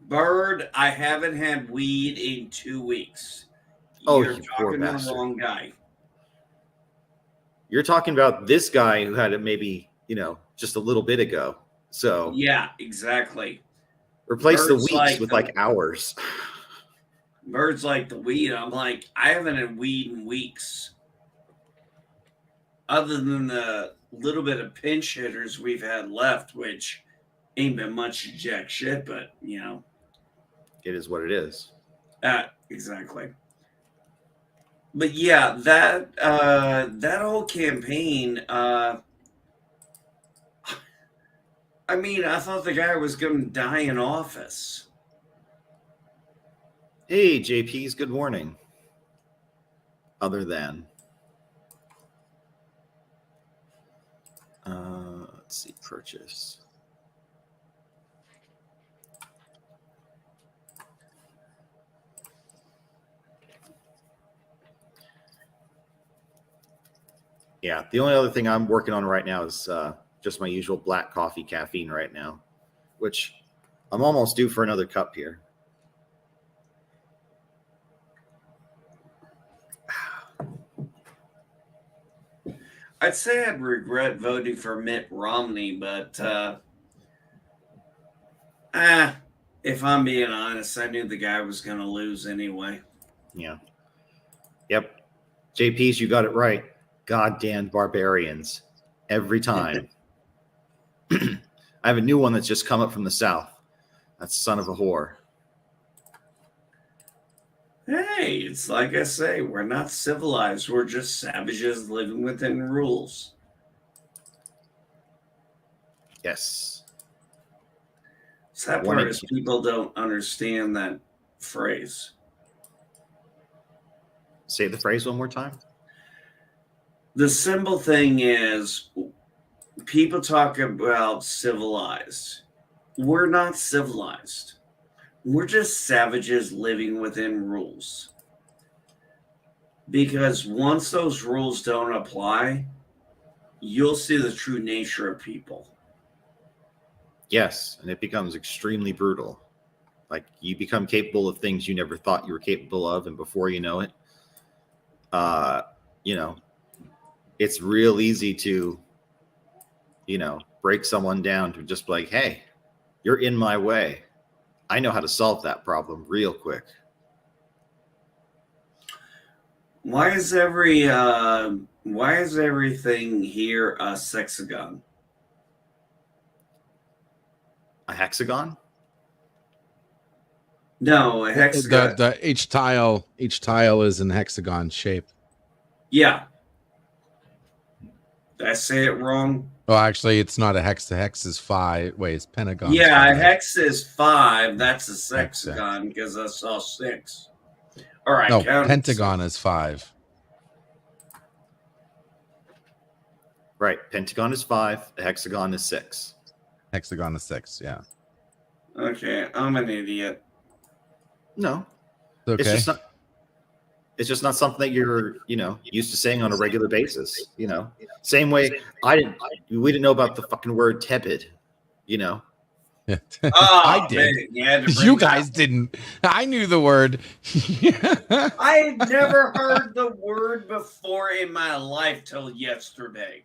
S4: Bird, I haven't had weed in 2 weeks.
S2: Oh,
S4: you're
S2: you poor
S4: talking to the
S2: bastard.
S4: wrong guy.
S2: You're talking about this guy who had it maybe, just a little bit ago. So
S4: yeah, exactly.
S2: Replace
S4: Bird's
S2: the weeks with hours.
S4: Bird's like the weed. I'm like, I haven't had weed in weeks. Other than the little bit of pinch hitters we've had left, which ain't been much jack shit, but
S2: It is what it is.
S4: Exactly. But yeah, that whole campaign, I thought the guy was going to die in office.
S2: Hey, JPs, good morning. Other than, let's see, purchase. Yeah, the only other thing I'm working on right now is just my usual black coffee caffeine right now, which I'm almost due for another cup here.
S4: I'd say I'd regret voting for Mitt Romney, but if I'm being honest, I knew the guy was going to lose anyway.
S2: Yeah. Yep. JPs, you got it right. Goddamn barbarians. Every time. I have a new one that's just come up from the south. That son of a whore.
S4: Hey, it's like I say, we're not civilized. We're just savages living within rules.
S2: Yes.
S4: Sad part is people don't understand that phrase.
S2: Say the phrase one more time.
S4: The simple thing is, people talk about civilized. We're not civilized. We're just savages living within rules. Because once those rules don't apply, you'll see the true nature of people.
S2: Yes, and it becomes extremely brutal. Like, you become capable of things you never thought you were capable of, and before you know it, it's real easy to, break someone down to just be like, hey, you're in my way. I know how to solve that problem real quick.
S4: Why is everything here a sexagon?
S2: A hexagon?
S4: No, a hexagon.
S1: Each tile is in hexagon shape.
S4: Yeah. Did I say it wrong?
S1: Oh, actually, it's not a hex. The hex is 5. Wait, it's pentagon.
S4: Yeah, a hex is 5. That's a sexagon because I saw 6. All right.
S1: No, pentagon is 5.
S2: Right. Pentagon is 5. A hexagon is 6.
S1: Hexagon is 6. Yeah.
S4: Okay, I'm an idiot.
S2: No,
S1: It's okay.
S2: It's just not something that you're, used to saying on a regular basis. Same way we didn't know about the fucking word tepid.
S4: Oh,
S1: I did.
S4: man,
S1: You guys didn't. I knew the word.
S4: I had never heard the word before in my life till yesterday.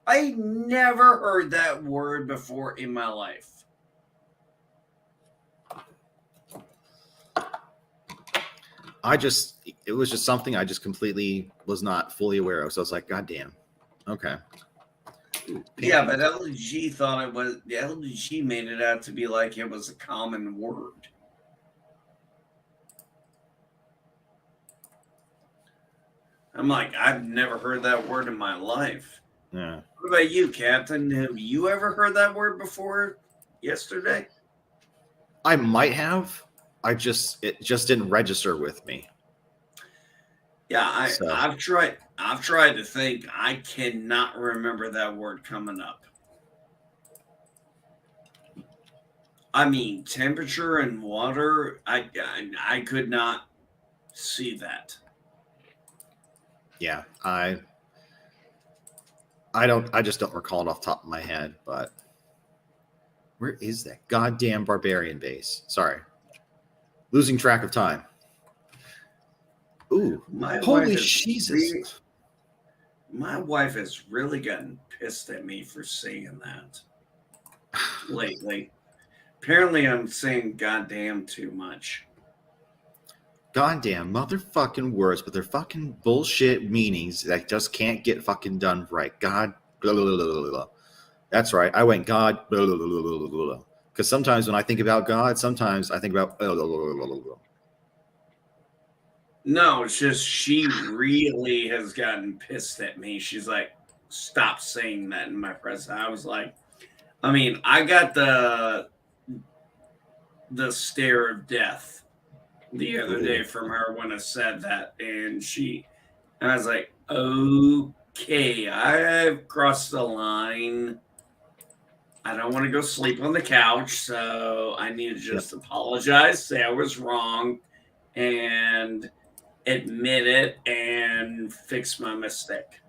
S4: I never heard that word before in my life.
S2: It was just something I just completely was not fully aware of. So I was like, God damn. Okay.
S4: Yeah, but LG thought it was, the LG made it out to be like it was a common word. I'm like, I've never heard that word in my life.
S2: Yeah.
S4: What about you, Captain? Have you ever heard that word before yesterday?
S2: I might have. It just didn't register with me.
S4: Yeah, I've tried to think. I cannot remember that word coming up. I mean, temperature and water, I could not see that.
S2: Yeah, I just don't recall it off the top of my head, but where is that goddamn barbarian base? Sorry. Losing track of time. Ooh, holy Jesus.
S4: My wife has really gotten pissed at me for saying that lately. Apparently, I'm saying goddamn too much.
S2: Goddamn motherfucking words, but they're fucking bullshit meanings that just can't get fucking done right. God, blah, blah, blah, blah, blah. That's right. I went God, blah, blah, blah, blah, blah, blah. Because sometimes when I think about God, sometimes I think about blah, blah, blah, blah, blah, blah.
S4: No, it's just she really has gotten pissed at me. She's like, stop saying that in my presence. I was like, I mean, I got the stare of death the other day from her when I said that. And I was like, okay, I've crossed the line. I don't want to go sleep on the couch. So I need to just apologize, say I was wrong, and admit it and fix my mistake.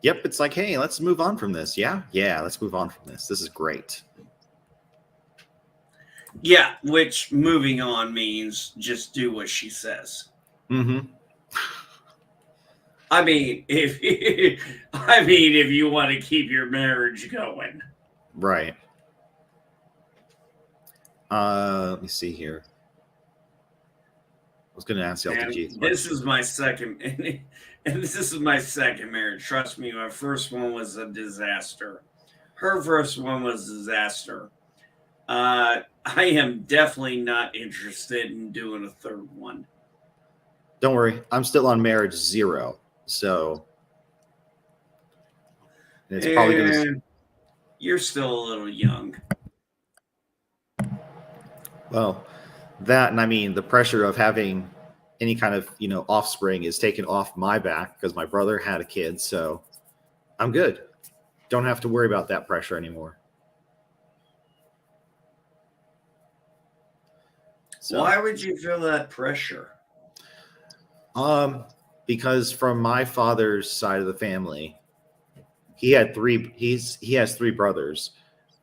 S2: Yep, it's like, hey, let's move on from this. Yeah, let's move on from this. This is great.
S4: Yeah, which moving on means just do what she says.
S2: Mm-hmm.
S4: I mean, if you want to keep your marriage going.
S2: Right. Let me see here. I was going to ask LTG.
S4: This is my second, and this is my second marriage. Trust me, my first one was a disaster. Her first one was a disaster. I am definitely not interested in doing a third one.
S2: Don't worry, I'm still on marriage 0, so it's probably going to.
S4: You're still a little young.
S2: Well, that, and I mean the pressure of having any kind of offspring is taken off my back because my brother had a kid, so I'm good. Don't have to worry about that pressure anymore.
S4: So, why would you feel that pressure?
S2: Because from my father's side of the family, he has 3 brothers.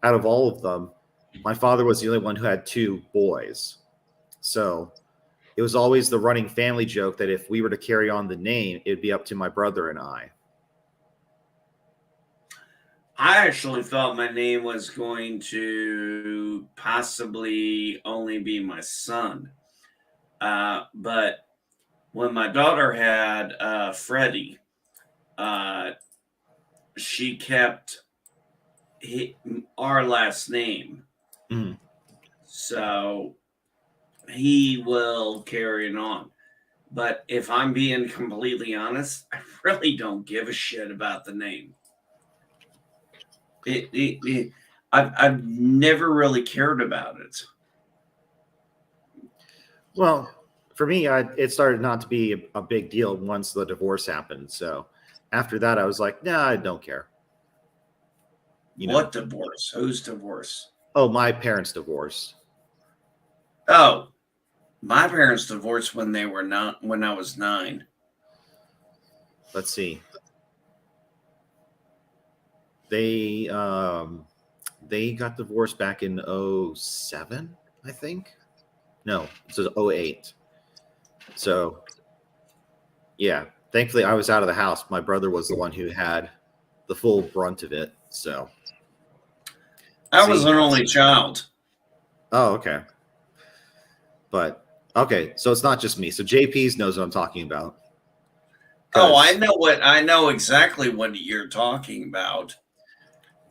S2: Out of all of them, my father was the only one who had 2 boys. So it was always the running family joke that if we were to carry on the name, it'd be up to my brother and I.
S4: I actually thought my name was going to possibly only be my son. But when my daughter had Freddie, she kept our last name.
S2: Mm.
S4: So he will carry it on. But if I'm being completely honest, I really don't give a shit about the name. I've never really cared about it.
S2: Well, for me, it started not to be a big deal once the divorce happened. So after that, I was like, nah, I don't care.
S4: What divorce? Whose divorce?
S2: Oh, my parents divorced.
S4: Oh, my parents divorced when they were not when I was 9.
S2: Let's see. They got divorced back in 07, I think. No, it was 08. So yeah, thankfully I was out of the house. My brother was the one who had the full brunt of it. So
S4: I was an only child.
S2: Oh, okay. But okay, so it's not just me. So JP's knows what I'm talking about.
S4: Oh, I know exactly what you're talking about.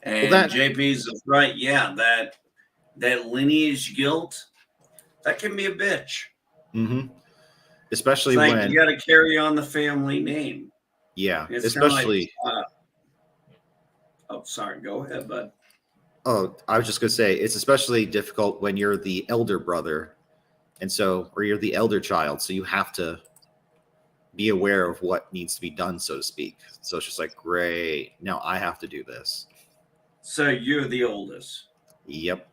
S4: And JP's is right. Yeah, that lineage guilt, that can be a bitch.
S2: Mm-hmm. Especially
S4: it's like
S2: when
S4: you got to carry on the family name.
S2: Yeah,
S4: it's
S2: especially.
S4: Oh, sorry. Go ahead, bud.
S2: Oh, I was just gonna say it's especially difficult when you're the elder brother, or you're the elder child, so you have to be aware of what needs to be done, so to speak. So it's just like, great, now I have to do this.
S4: So you're the oldest.
S2: Yep.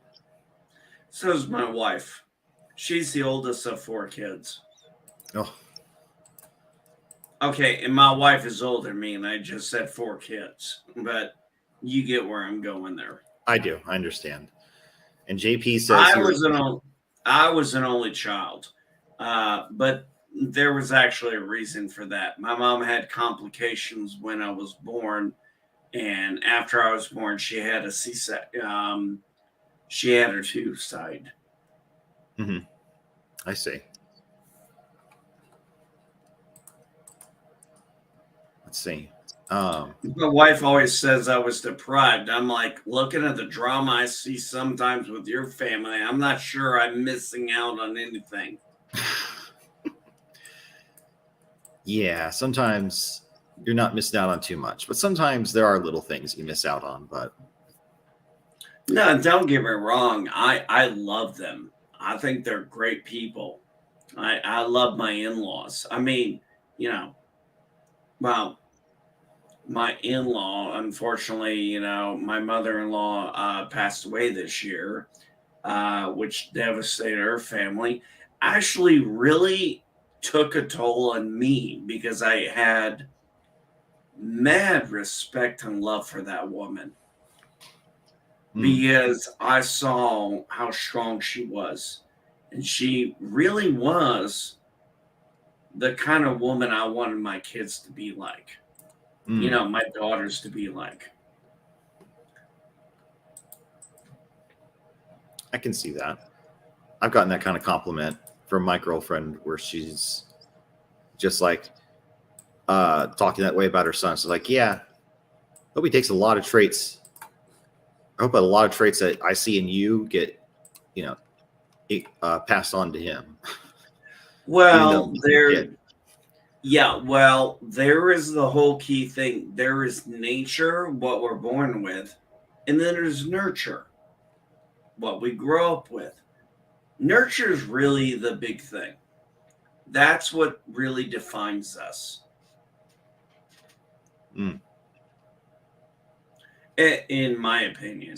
S4: So is my wife. She's the oldest of 4 kids.
S2: Oh.
S4: Okay, and my wife is older than me, and I just said 4 kids. But you get where I'm going there.
S2: I do. I understand. And JP says
S4: I was an only child, but there was actually a reason for that. My mom had complications when I was born, and after I was born, she had a C-section. She had her tubes tied.
S2: Mm-hmm. I see. Let's see.
S4: My wife always says I was deprived. I'm like, looking at the drama I see sometimes with your family, I'm not sure I'm missing out on anything.
S2: Yeah, sometimes you're not missing out on too much, but sometimes there are little things you miss out on. But
S4: no, don't get me wrong. I love them. I think they're great people. I love my in-laws. I mean, well, my in-law, unfortunately, my mother-in-law passed away this year, which devastated her family. Actually, really took a toll on me because I had mad respect and love for that woman. Because I saw how strong she was. And she really was the kind of woman I wanted my kids to be like. My daughters to be like.
S2: I can see that. I've gotten that kind of compliment from my girlfriend where she's just like talking that way about her son. So like, yeah, I hope he takes a lot of traits. I hope a lot of traits that I see in you get, passed on to him.
S4: Well, there is the whole key thing. There is nature, what we're born with, and then there's nurture, what we grow up with. Nurture is really the big thing. That's what really defines us. In my opinion.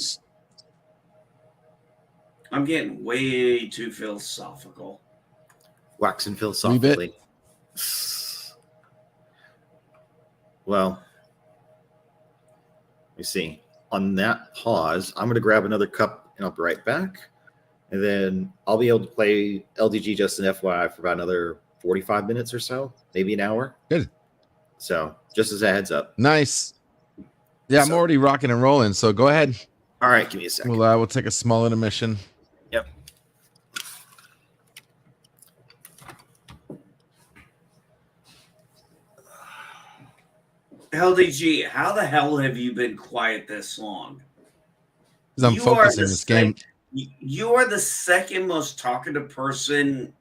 S4: I'm getting way too philosophical.
S2: Waxing philosophically. Well, let me see. On that pause, I'm going to grab another cup and I'll be right back. And then I'll be able to play LDG just an FYI for about another 45 minutes or so, maybe an hour.
S1: Good.
S2: So just as a heads up.
S1: Nice. Yeah, I'm already rocking and rolling. So go ahead.
S2: All right, give me a second.
S1: We'll take a small intermission.
S2: Yep.
S4: LDG, how the hell have you been quiet this long?
S1: Because I'm focusing this game.
S4: You are the second most talkative person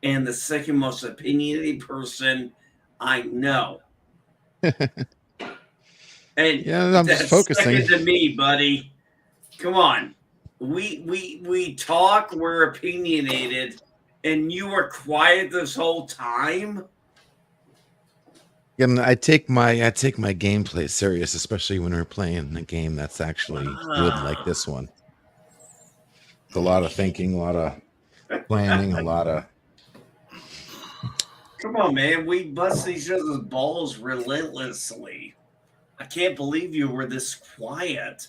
S4: and the second most opinionated person I know. And
S1: yeah, I'm just focusing.
S4: Second to me, buddy. Come on. We talk, we're opinionated, And you were quiet this whole time?
S1: And I take my gameplay serious, especially when we're playing a game that's actually good like this one. It's a lot of thinking, a lot of planning, a lot of.
S4: Come on, man. We bust each other's balls relentlessly. I can't believe you were this quiet.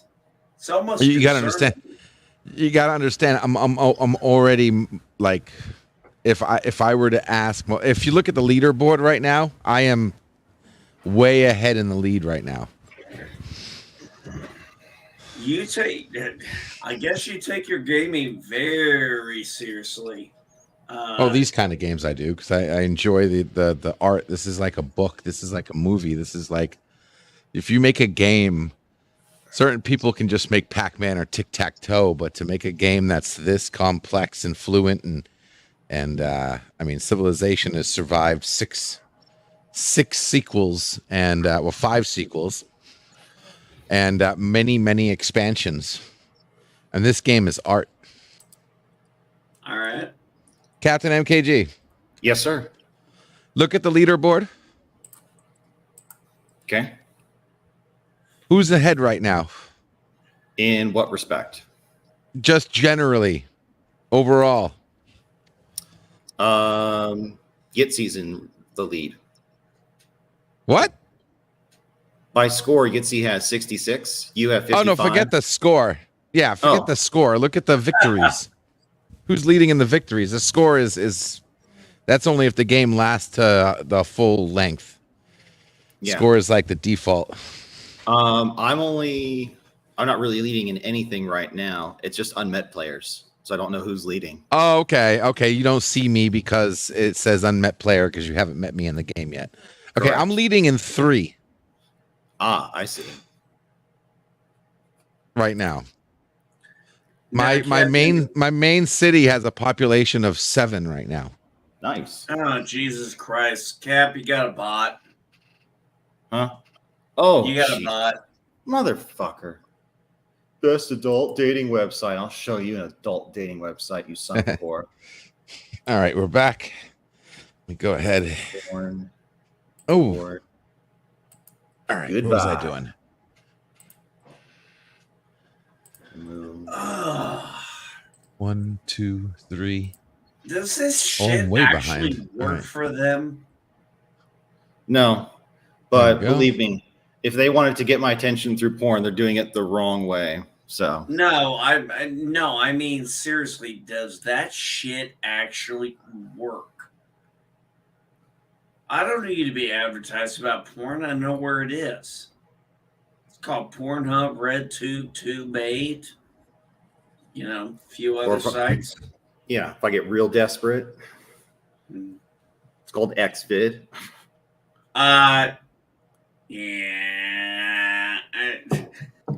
S4: It's almost
S1: You got to understand. You got to understand. I'm already like, if I were to ask, well, if you look at the leaderboard right now, I am way ahead in the lead right now.
S4: I guess you take your gaming very seriously.
S1: These kind of games I do because I enjoy the art. This is like a book. This is like a movie. This is like, if you make a game, certain people can just make Pac-Man or tic-tac-toe, but to make a game that's this complex and fluent and I mean, Civilization has survived six sequels and 5 sequels and many expansions, and this game is art.
S4: All right,
S1: Captain MKG.
S2: Yes, sir.
S1: Look at the leaderboard.
S2: Okay.
S1: Who's ahead right now?
S2: In what respect?
S1: Just generally, overall.
S2: Yitsy's in the lead.
S1: What?
S2: By score, Yitsy has 66. You have 55.
S1: Oh, no, forget the score. Yeah, forget the score. Look at the victories. Who's leading in the victories? The score is that's only if the game lasts to the full length. Yeah. Score is like the default.
S2: I'm not really leading in anything right now. It's just unmet players. So I don't know who's leading.
S1: Oh, okay. Okay. You don't see me because it says unmet player because you haven't met me in the game yet. Okay. Correct. I'm leading in 3.
S2: Ah, I see.
S1: Right now. My main city has a population of 7 right now.
S2: Nice.
S4: Oh, Jesus Christ. Cap, you got a bot.
S2: Huh? Oh,
S4: you got a bot.
S2: Motherfucker. Best adult dating website. I'll show you an adult dating website, you son of a whore.
S1: All right, we're back. Let me go ahead.
S2: Born.
S1: Oh.
S2: Born.
S1: All right. Goodbye. What was I doing? One, 2, 3.
S4: Does this shit actually work for them?
S2: No, but believe me, if they wanted to get my attention through porn, they're doing it the wrong way. So
S4: no, I mean seriously, does that shit actually work? I don't need to be advertised about porn. I know where it is. It's called Pornhub, RedTube, Tube8. You know, a few other sites.
S2: Yeah, if I get real desperate, it's called XVid.
S4: Yeah.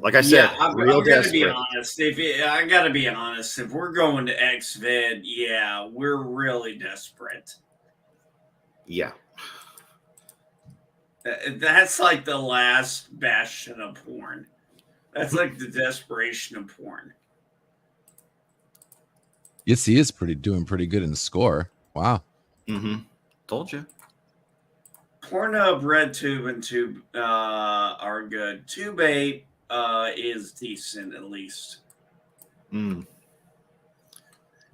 S2: Like I said,
S4: I'm gonna be honest. I gotta be honest. If we're going to XVid, yeah, we're really desperate.
S2: Yeah.
S4: That's like the last bastion of porn. That's like the desperation of porn.
S1: Yes, he is doing pretty good in the score. Wow.
S2: Mm-hmm. Told you.
S4: Pornhub, RedTube, and Tube are good. Tube8 is decent at least.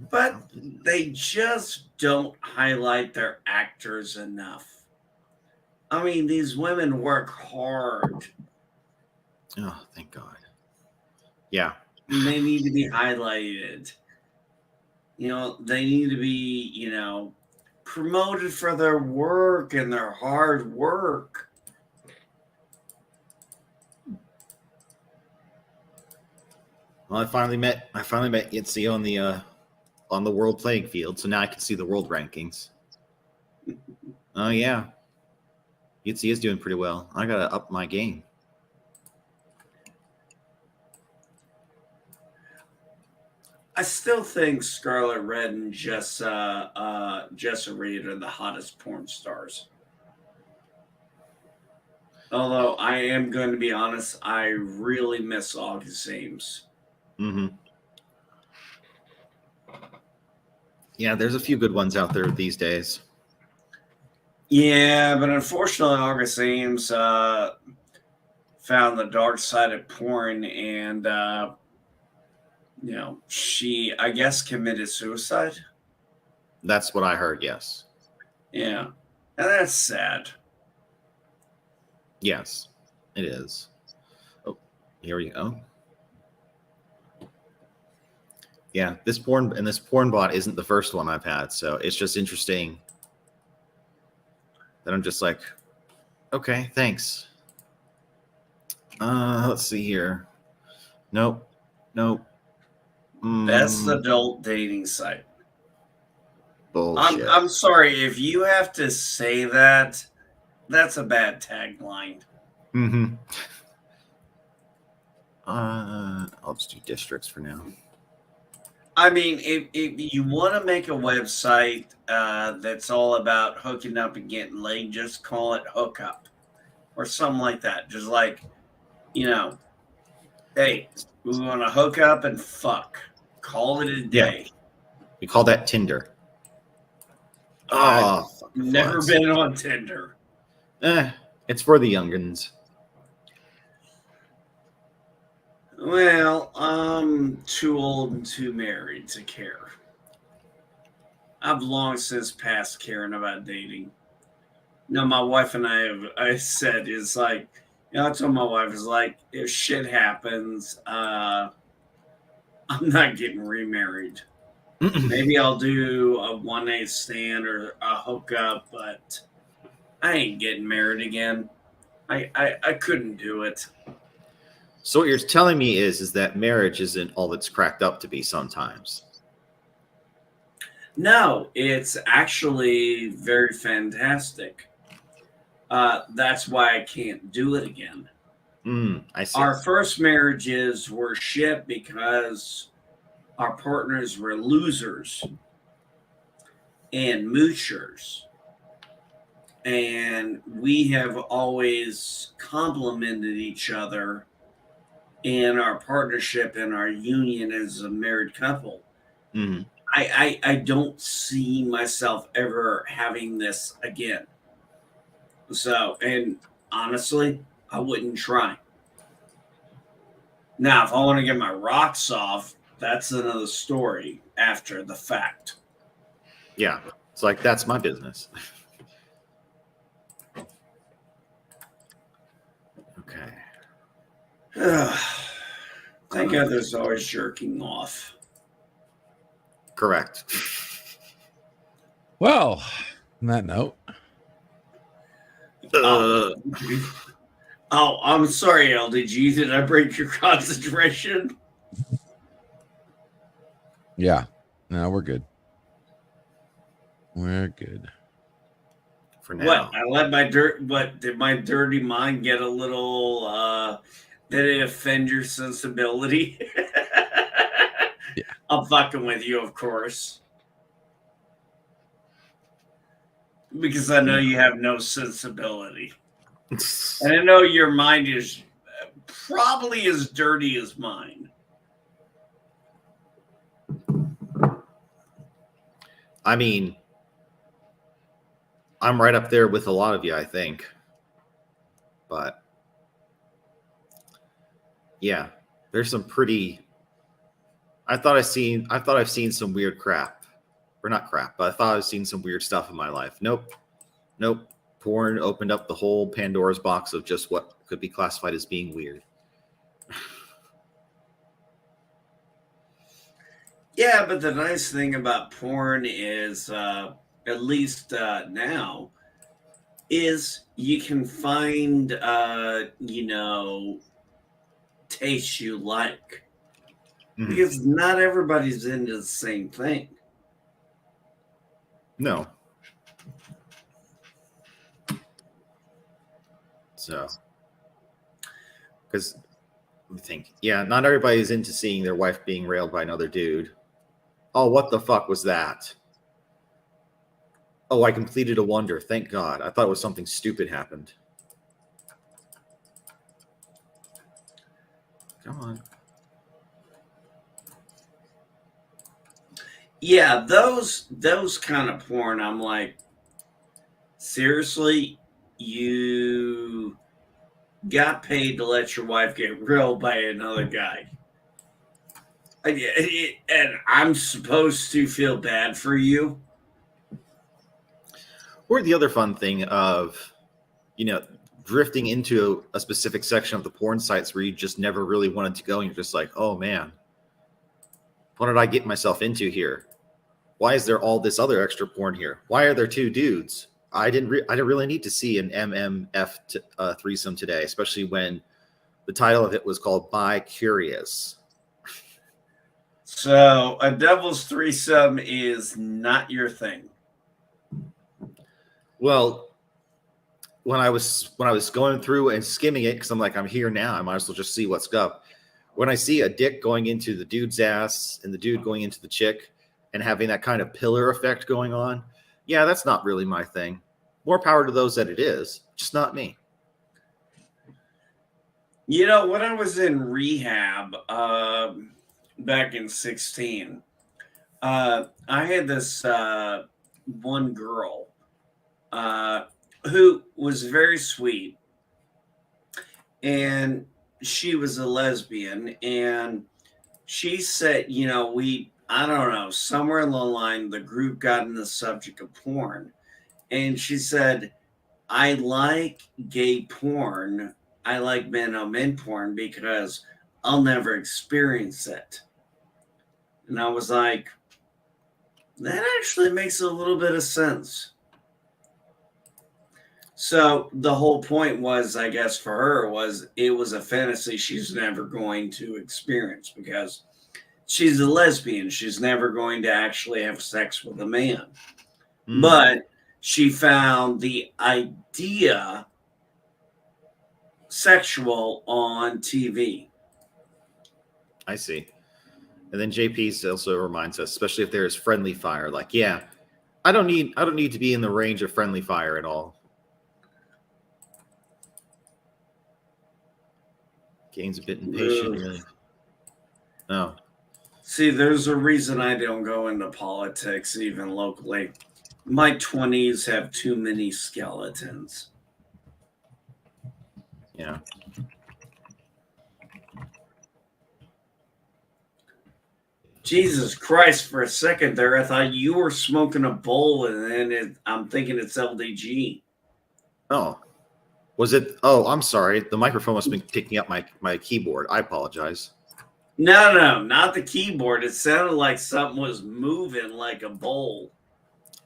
S4: But they just don't highlight their actors enough. I mean, these women work hard.
S2: Oh, thank God. Yeah.
S4: They need to be highlighted. You know, they need to be, you know, promoted for their work and their hard work.
S2: Well, I finally met Yitzy on the world playing field, so now I can see the world rankings. Oh yeah. Yitzy is doing pretty well. I gotta up my game.
S4: I still think Scarlet Red and Jessa Reed are the hottest porn stars. Although I am going to be honest, I really miss August Ames.
S2: Mm-hmm. Yeah, there's a few good ones out there these days.
S4: Yeah, but unfortunately, August Ames found the dark side of porn, and she, I guess, committed suicide.
S2: That's what I heard. Yes.
S4: Yeah, and that's sad.
S2: Yes, it is. Oh, here we go. Yeah, this porn bot isn't the first one I've had, so it's just interesting that I'm just like, okay, thanks. Let's see here. Nope.
S4: Best adult dating site.
S2: Bullshit.
S4: I'm sorry if you have to say that. That's a bad tagline.
S2: Mm-hmm. I'll just do districts for now.
S4: I mean, if you want to make a website that's all about hooking up and getting laid, just call it Hookup or something like that. Just like, hey, we want to hook up and fuck. Call it a day.
S2: Yeah. We call that Tinder.
S4: I've never been on Tinder.
S2: It's for the youngins.
S4: Well, I'm too old and too married to care. I've long since passed caring about dating. No, my wife and I said, it's like, I told my wife, it's like, if shit happens, I'm not getting remarried. Maybe I'll do a one-night stand or a hookup, but I ain't getting married again. I couldn't do it.
S2: So what you're telling me is that marriage isn't all it's cracked up to be sometimes.
S4: No, it's actually very fantastic. That's why I can't do it again.
S2: I see.
S4: Our first marriages were shit because our partners were losers and moochers. And we have always complimented each other in our partnership and our union as a married couple.
S2: Mm-hmm.
S4: I don't see myself ever having this again. So, and honestly, I wouldn't try. Now, if I want to get my rocks off, that's another story after the fact.
S2: Yeah. It's like, that's my business. Okay.
S4: Thank God there's always jerking off.
S2: Correct.
S1: Well, on that note.
S4: Oh, I'm sorry, LDG. Did I break your concentration?
S1: Yeah. No, we're good. We're good.
S2: For now.
S4: What? I let my did my dirty mind get a little did it offend your sensibility?
S1: Yeah.
S4: I'm fucking with you, of course. Because I know you have no sensibility. And I know your mind is probably as dirty as mine.
S2: I mean, I'm right up there with a lot of you, I think. But yeah, there's some pretty. I thought I've seen some weird crap, or not crap, but I thought I've seen some weird stuff in my life. Nope. Porn opened up the whole Pandora's box of just what could be classified as being weird.
S4: Yeah, but the nice thing about porn is, at least now, is you can find, tastes you like.
S2: Mm-hmm.
S4: Because not everybody's into the same thing.
S2: No. So, because we think, yeah, not everybody's into seeing their wife being railed by another dude. Oh, what the fuck was that? Oh, I completed a wonder. Thank God. I thought it was something stupid happened. Come on.
S4: Yeah, those kind of porn, I'm like, seriously, you got paid to let your wife get grilled by another guy. And I'm supposed to feel bad for you.
S2: Or the other fun thing of, drifting into a specific section of the porn sites where you just never really wanted to go, and you're just like, oh man, what did I get myself into here? Why is there all this other extra porn here? Why are there two dudes? I didn't really need to see an MMF threesome today, especially when the title of it was called Bi Curious.
S4: So a devil's threesome is not your thing.
S2: Well, when I was going through and skimming it, because I'm like, I'm here now, I might as well just see what's up. When I see a dick going into the dude's ass and the dude going into the chick and having that kind of pillar effect going on, yeah, that's not really my thing. More power to those that it is, just not me.
S4: When I was in rehab back in 2016, I had this one girl who was very sweet, and she was a lesbian, and she said, I don't know, somewhere in the line, the group got in the subject of porn, and she said, I like gay porn. I like men on men porn because I'll never experience it. And I was like, that actually makes a little bit of sense. So the whole point was, I guess for her, it was a fantasy she's never going to experience because she's a lesbian. She's never going to actually have sex with a man. Mm. But she found the idea sexual on TV.
S2: I see. And then JP also reminds us, especially if there's friendly fire, like, yeah, I don't need to be in the range of friendly fire at all. Gains a bit impatient, really. No.
S4: See, there's a reason I don't go into politics, even locally. My 20s have too many skeletons.
S2: Yeah.
S4: Jesus Christ, for a second there, I thought you were smoking a bowl, and then I'm thinking it's LDG.
S2: Oh. Was it? Oh, I'm sorry. The microphone must have been picking up my keyboard. I apologize.
S4: No, not the keyboard. It sounded like something was moving like a bowl.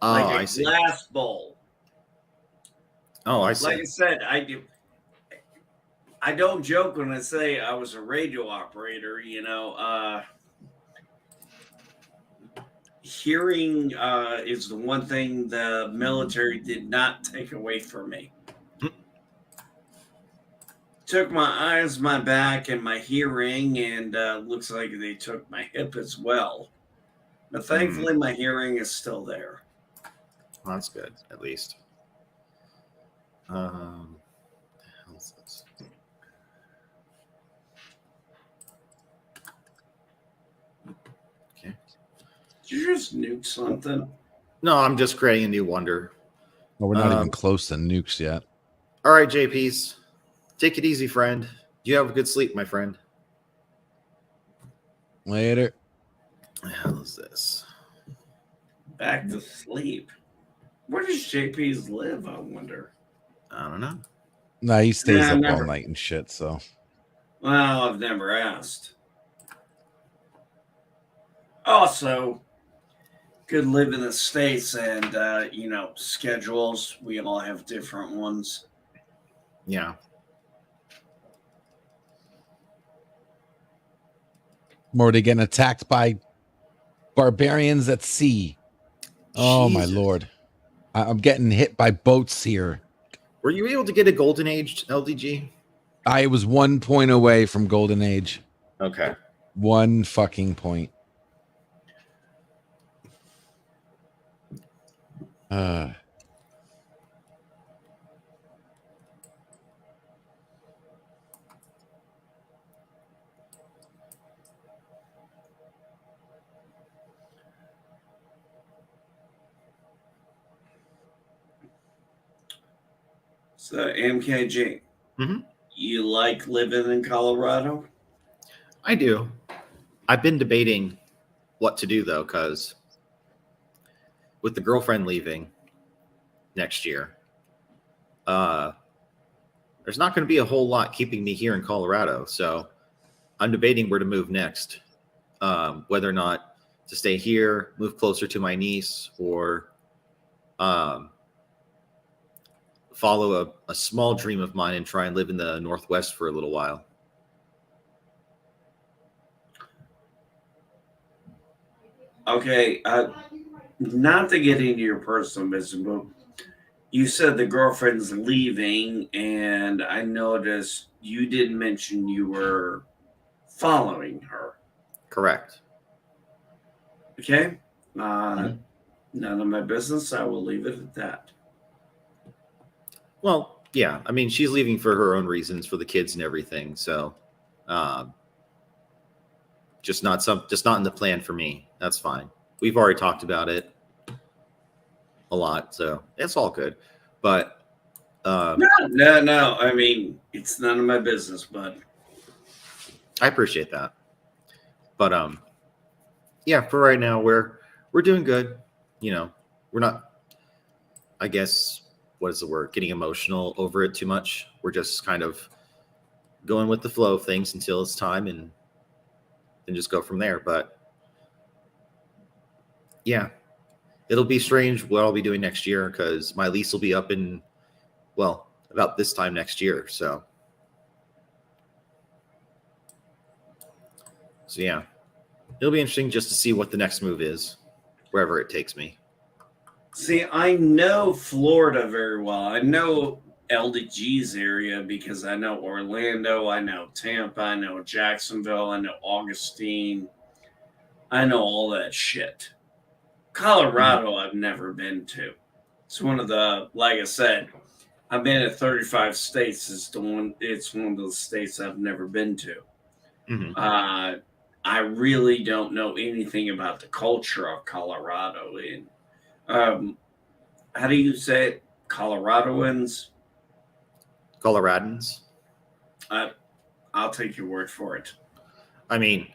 S2: Oh,
S4: like
S2: I see.
S4: Glass bowl.
S2: Oh, I see.
S4: Like I said, I don't joke when I say I was a radio operator, hearing is the one thing the military did not take away from me. Took my eyes, my back, and my hearing, and looks like they took my hip as well. But thankfully, my hearing is still there.
S2: Well, that's good, at least. How's this? Okay.
S4: Did you just nuke something?
S2: No, I'm just creating a new wonder.
S1: Well, we're not even close to nukes yet.
S2: All right, JPs. Take it easy, friend. You have a good sleep, my friend.
S1: Later.
S2: What the hell is this?
S4: Back to sleep. Where does JP's live, I wonder?
S2: I don't know.
S1: No, he stays up all night and shit, so.
S4: Well, I've never asked. Also, could live in the States and, schedules. We all have different ones.
S2: Yeah.
S1: I'm already getting attacked by barbarians at sea. Oh, Jesus. My Lord. I'm getting hit by boats here.
S2: Were you able to get a golden age, LDG?
S1: I was 1 point away from golden age.
S2: Okay.
S1: 1 fucking point.
S4: So MKG,
S2: Mhm.
S4: you like living in Colorado?
S2: I do. I've been debating what to do though, because with the girlfriend leaving next year, there's not going to be a whole lot keeping me here in Colorado. So I'm debating where to move next, whether or not to stay here, move closer to my niece, or follow a small dream of mine and try and live in the Northwest for a little while.
S4: Okay, not to get into your personal business, but you said the girlfriend's leaving, and I noticed you didn't mention you were following her.
S2: Correct.
S4: Okay? None of my business. I will leave it at that.
S2: Well, yeah. I mean, she's leaving for her own reasons, for the kids and everything. So, just not in the plan for me. That's fine. We've already talked about it a lot, so it's all good. But
S4: No. I mean, it's none of my business, but
S2: I appreciate that. But yeah, for right now, we're doing good. You know, we're not, I guess, what is the word? Getting emotional over it too much. We're just kind of going with the flow of things until it's time, and then just go from there. But yeah, it'll be strange what I'll be doing next year, because my lease will be up in, well, about this time next year. So yeah, it'll be interesting just to see what the next move is, wherever it takes me.
S4: see, I know Florida very well. I know LDG's area because I know Orlando, I know Tampa, I know Jacksonville, I know Augustine. I know all that shit. Colorado, I've never been to. It's one of the, like I said, I've been to 35 states. It's one of those states I've never been to.
S2: Mm-hmm.
S4: I really don't know anything about the culture of Colorado. And how do you say it? Coloradoans?
S2: Coloradans.
S4: I'll take your word for it.
S2: I mean,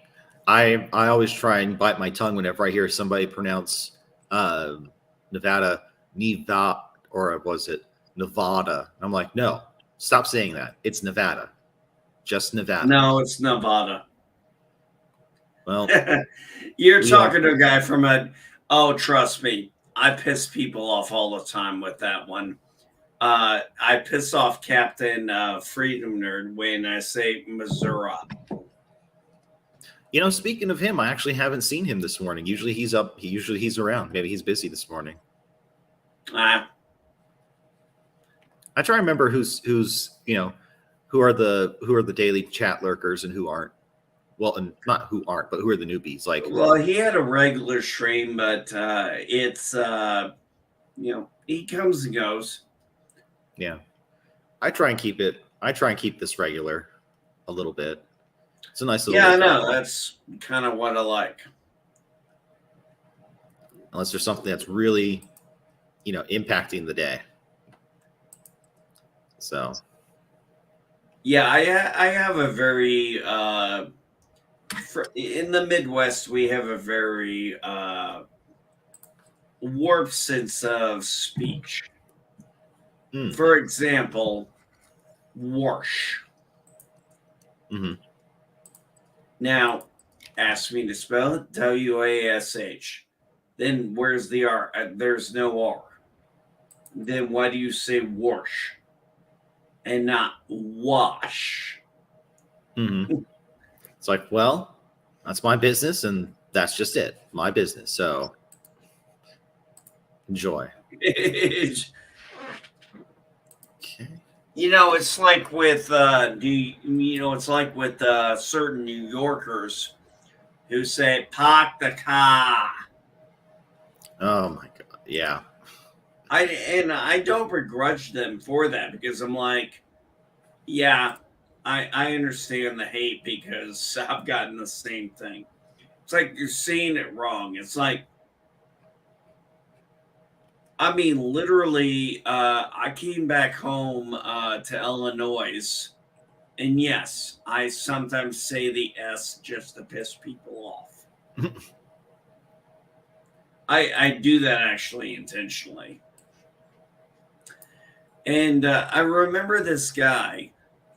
S2: I always try and bite my tongue whenever I hear somebody pronounce Nevada, Nevada, or was it Nevada? I'm like, no, stop saying that. It's Nevada, just Nevada.
S4: No, it's Nevada.
S2: Well,
S4: you're talking to a guy from trust me, I piss people off all the time with that one. I piss off Captain Freedom Nerd when I say Missouri.
S2: You know, speaking of him, I actually haven't seen him this morning. Usually he's up. Usually he's around. Maybe he's busy this morning. I try to remember who's who are the daily chat lurkers and who aren't. Well, and not who aren't, but who are the newbies? Like,
S4: well, he had a regular stream, but it's he comes and goes.
S2: Yeah, I try and keep this regular a little bit. It's a nice little.
S4: Yeah, I know. That's kind of what I like.
S2: Unless there's something that's really, impacting the day. So.
S4: Yeah, I have a very in the Midwest we have a very warped sense of speech. For example, wash.
S2: Mm-hmm.
S4: Now, ask me to spell it, W-A-S-H. Then where's the R? There's no R. Then why do you say wash and not wash?
S2: Mm-hmm. It's like, well, that's my business, and that's just it. My business. So enjoy.
S4: Okay. It's like with it's like with certain New Yorkers who say "park the car."
S2: Oh my god, yeah.
S4: I don't begrudge them for that, because I'm like, yeah, I understand the hate, because I've gotten the same thing. It's like you're seeing it wrong. It's like I mean, literally, I came back home to Illinois, and yes, I sometimes say the S just to piss people off. I do that actually intentionally. And I remember this guy.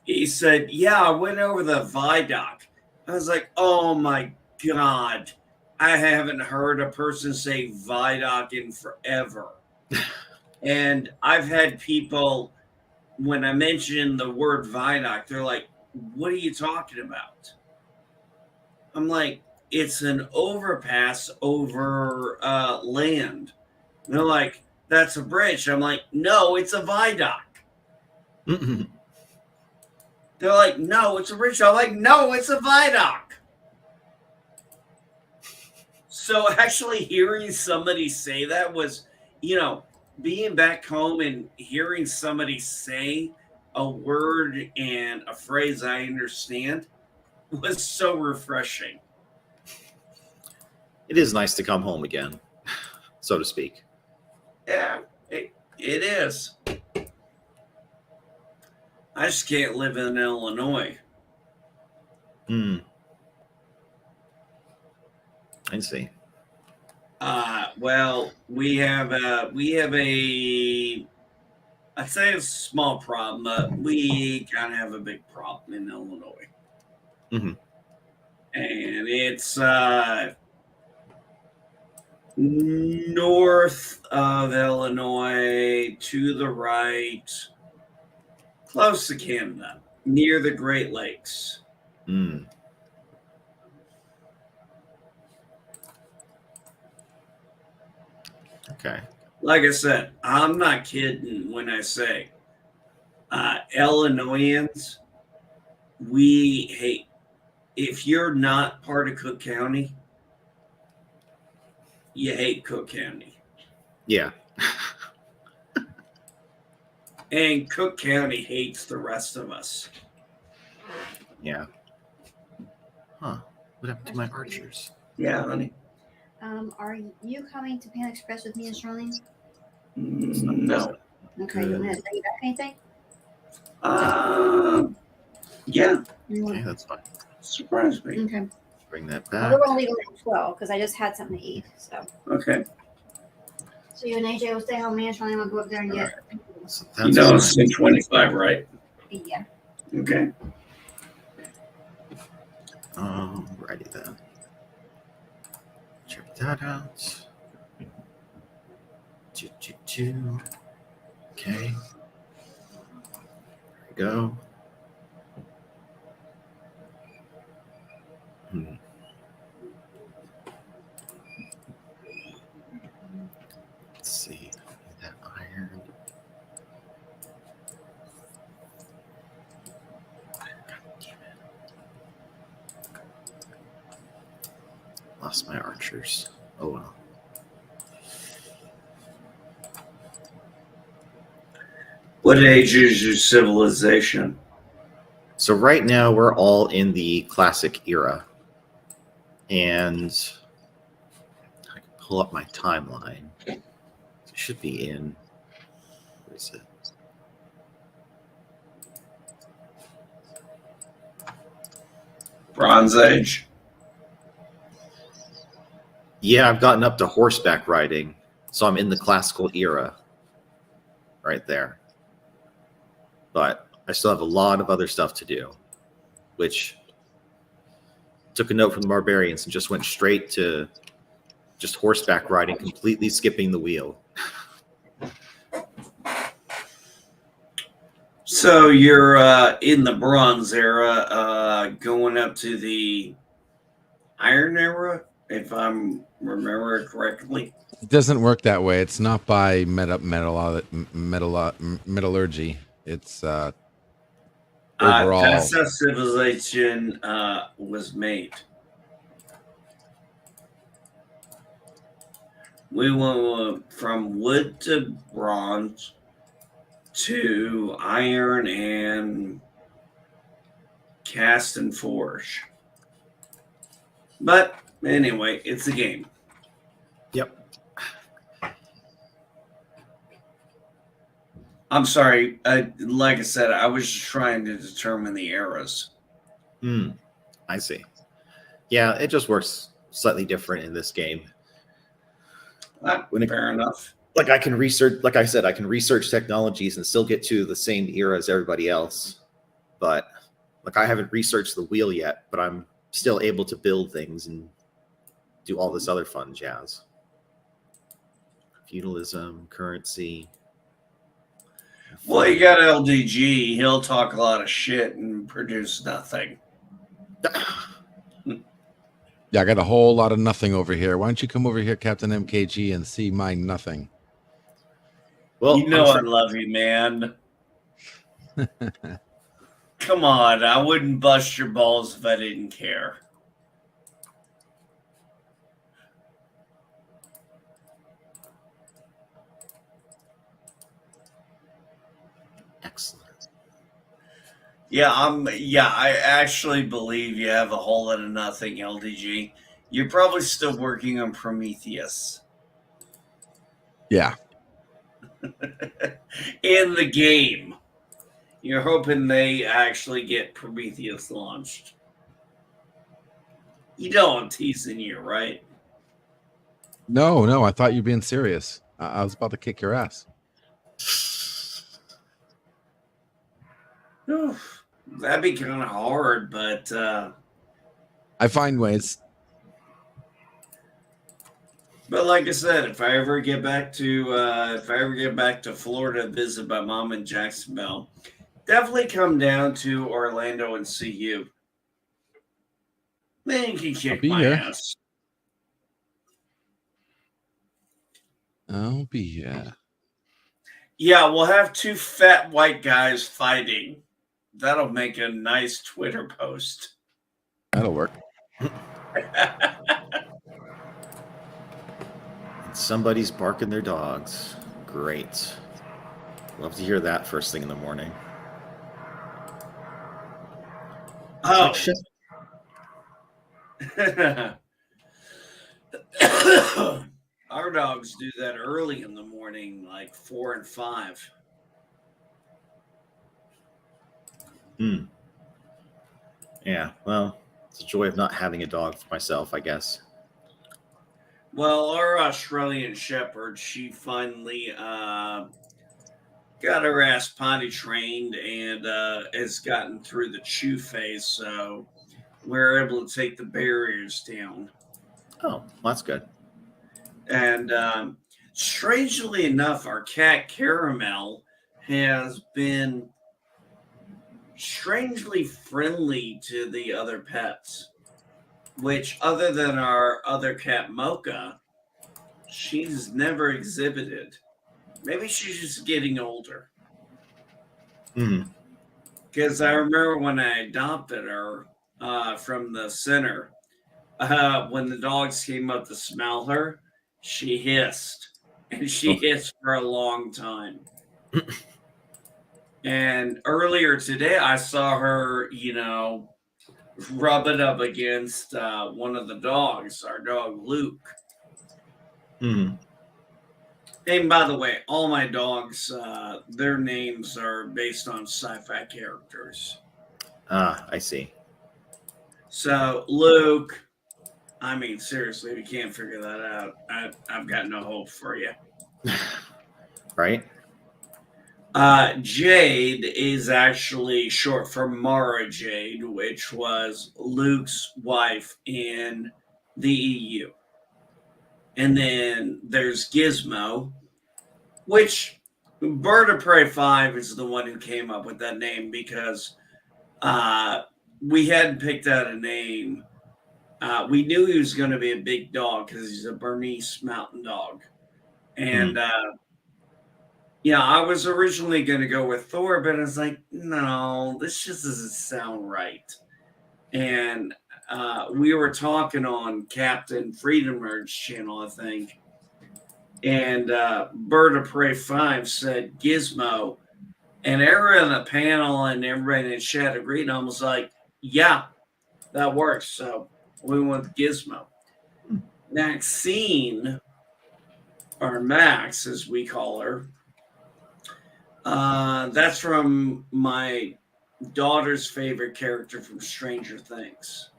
S4: He said, "Yeah, I went over the viaduct." I was like, "Oh my God. I haven't heard a person say viaduct in forever." And I've had people, when I mention the word viaduct, they're like, "What are you talking about?" I'm like, "It's an overpass over land." And they're like, "That's a bridge." I'm like, "No, it's a viaduct." They're like, "No, it's a bridge." I'm like, "No, it's a viaduct." So actually hearing somebody say that was, being back home and hearing somebody say a word and a phrase I understand was so refreshing.
S2: It is nice to come home again, so to speak.
S4: Yeah, it is. I just can't live in Illinois.
S2: I see.
S4: Well, we have I'd say a small problem, but we kind of have a big problem in Illinois.
S2: Mm-hmm.
S4: And it's north of Illinois, to the right, close to Canada, near the Great Lakes.
S2: Okay.
S4: Like I said, I'm not kidding when I say Illinoisans, we hate, if you're not part of Cook County, you hate Cook County.
S2: Yeah.
S4: And Cook County hates the rest of us.
S2: Yeah. Huh. What happened to my archers?
S4: Yeah, honey.
S5: Are you coming to Pan Express with me and Charlene?
S4: No.
S5: Okay, you want me to send you back anything?
S4: Yeah.
S2: Okay, that's fine.
S4: Surprise me.
S5: Okay.
S2: Bring that
S5: Well,
S2: back.
S5: we're going to leave at 12 because I just had something to eat. So.
S4: Okay.
S5: So you and AJ will stay home. Me and Charlene will go up there and get.
S2: So
S4: You know it's 6:25, right?
S5: Yeah.
S4: Okay.
S2: Alrighty then. Check that out. Okay. There we go. Let's see. That iron. God damn it. Lost my archers. Oh well.
S4: What age is your civilization?
S2: So right now we're all in the classic era. And I can pull up my timeline. It should be in. Where is it?
S4: Bronze Age.
S2: Yeah, I've gotten up to horseback riding. So I'm in the classical era. Right there. But I still have a lot of other stuff to do, which took a note from the barbarians and just went straight to just horseback riding, completely skipping the wheel.
S4: So you're in the Bronze era, going up to the Iron era, if I'm remembering correctly.
S1: It doesn't work that way. It's not by metallurgy. It's overall.
S4: That's how civilization was made. We went from wood to bronze to iron and cast and forge. But anyway, it's a game.
S2: Yep.
S4: I'm sorry. Like I said, I was just trying to determine the eras.
S2: I see. Yeah, it just works slightly different in this game.
S4: Fair enough.
S2: Like I can research, like I said, I can research technologies and still get to the same era as everybody else. But like I haven't researched the wheel yet, but I'm still able to build things and do all this other fun jazz. Feudalism, currency.
S4: Well, you got LDG. He'll talk a lot of shit and produce nothing.
S1: Yeah, I got a whole lot of nothing over here. Why don't you come over here, Captain MKG, and see my nothing?
S2: Well,
S4: you know I love you, man. Come on, I wouldn't bust your balls if I didn't care.
S2: Excellent.
S4: Yeah, I actually believe you have a whole lot of nothing, LDG. You're probably still working on Prometheus.
S1: Yeah.
S4: In the game. You're hoping they actually get Prometheus launched. You know I'm teasing you, right?
S1: No, I thought you were being serious. I was about to kick your ass.
S4: That'd be kind of hard, but
S1: I find ways.
S4: But like I said, if I ever get back to Florida to visit my mom in Jacksonville, definitely come down to Orlando and see you. Then you can kick my ass.
S1: I'll be here.
S4: Yeah, we'll have two fat white guys fighting. That'll make a nice Twitter post.
S1: That'll work.
S2: Somebody's barking their dogs. Great. Love to hear that first thing in the morning.
S4: Oh. Our dogs do that early in the morning, like 4 and 5.
S2: Yeah, well, it's a joy of not having a dog for myself, I guess.
S4: Well, our Australian Shepherd, she finally got her ass potty trained and has gotten through the chew phase, so we're able to take the barriers down.
S2: Oh, well, that's good.
S4: And strangely enough, our cat Caramel has been strangely friendly to the other pets, which other than our other cat Mocha, she's never exhibited. Maybe she's just getting older. Because I remember when I adopted her from the center, when the dogs came up to smell her, she hissed. And she hissed for a long time. And earlier today, I saw her, rub it up against one of the dogs, our dog Luke. And by the way, all my dogs, their names are based on sci-fi characters.
S2: Ah, I see.
S4: So Luke, I mean, seriously, if you can't figure that out, I've got no hope for you.
S2: Right?
S4: Jade is actually short for Mara Jade, which was Luke's wife in the EU. And then there's Gizmo, which Bird of Prey 5 is the one who came up with that name because we hadn't picked out a name. We knew he was going to be a big dog because he's a Bernese mountain dog. And I was originally going to go with Thor, but I was like, no, this just doesn't sound right. And we were talking on Captain Freedom Merge channel, I think. And Bird of Prey 5 said Gizmo. And everyone on the panel and everybody in the chat agreed. And I was like, yeah, that works. So we went with Gizmo. Maxine, or Max, as we call her, That's from my daughter's favorite character from Stranger Things.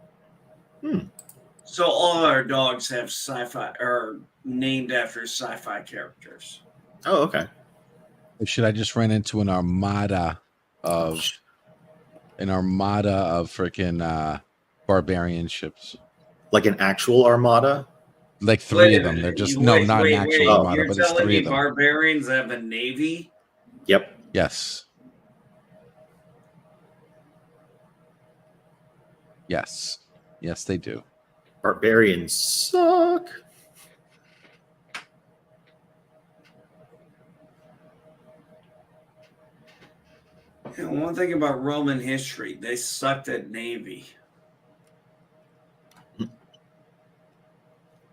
S4: So all our dogs have sci-fi or named after sci-fi characters.
S2: Oh, okay.
S1: Should I just run into an armada of freaking barbarian ships?
S2: Like an actual armada?
S1: Like three of them. They're just not an actual armada,
S4: You're
S1: but it's
S4: telling
S1: three
S4: me
S1: of them.
S4: barbarians have a navy?
S2: Yep.
S1: Yes. Yes. Yes, they do.
S2: Barbarians suck.
S4: And one thing about Roman history, they sucked at navy.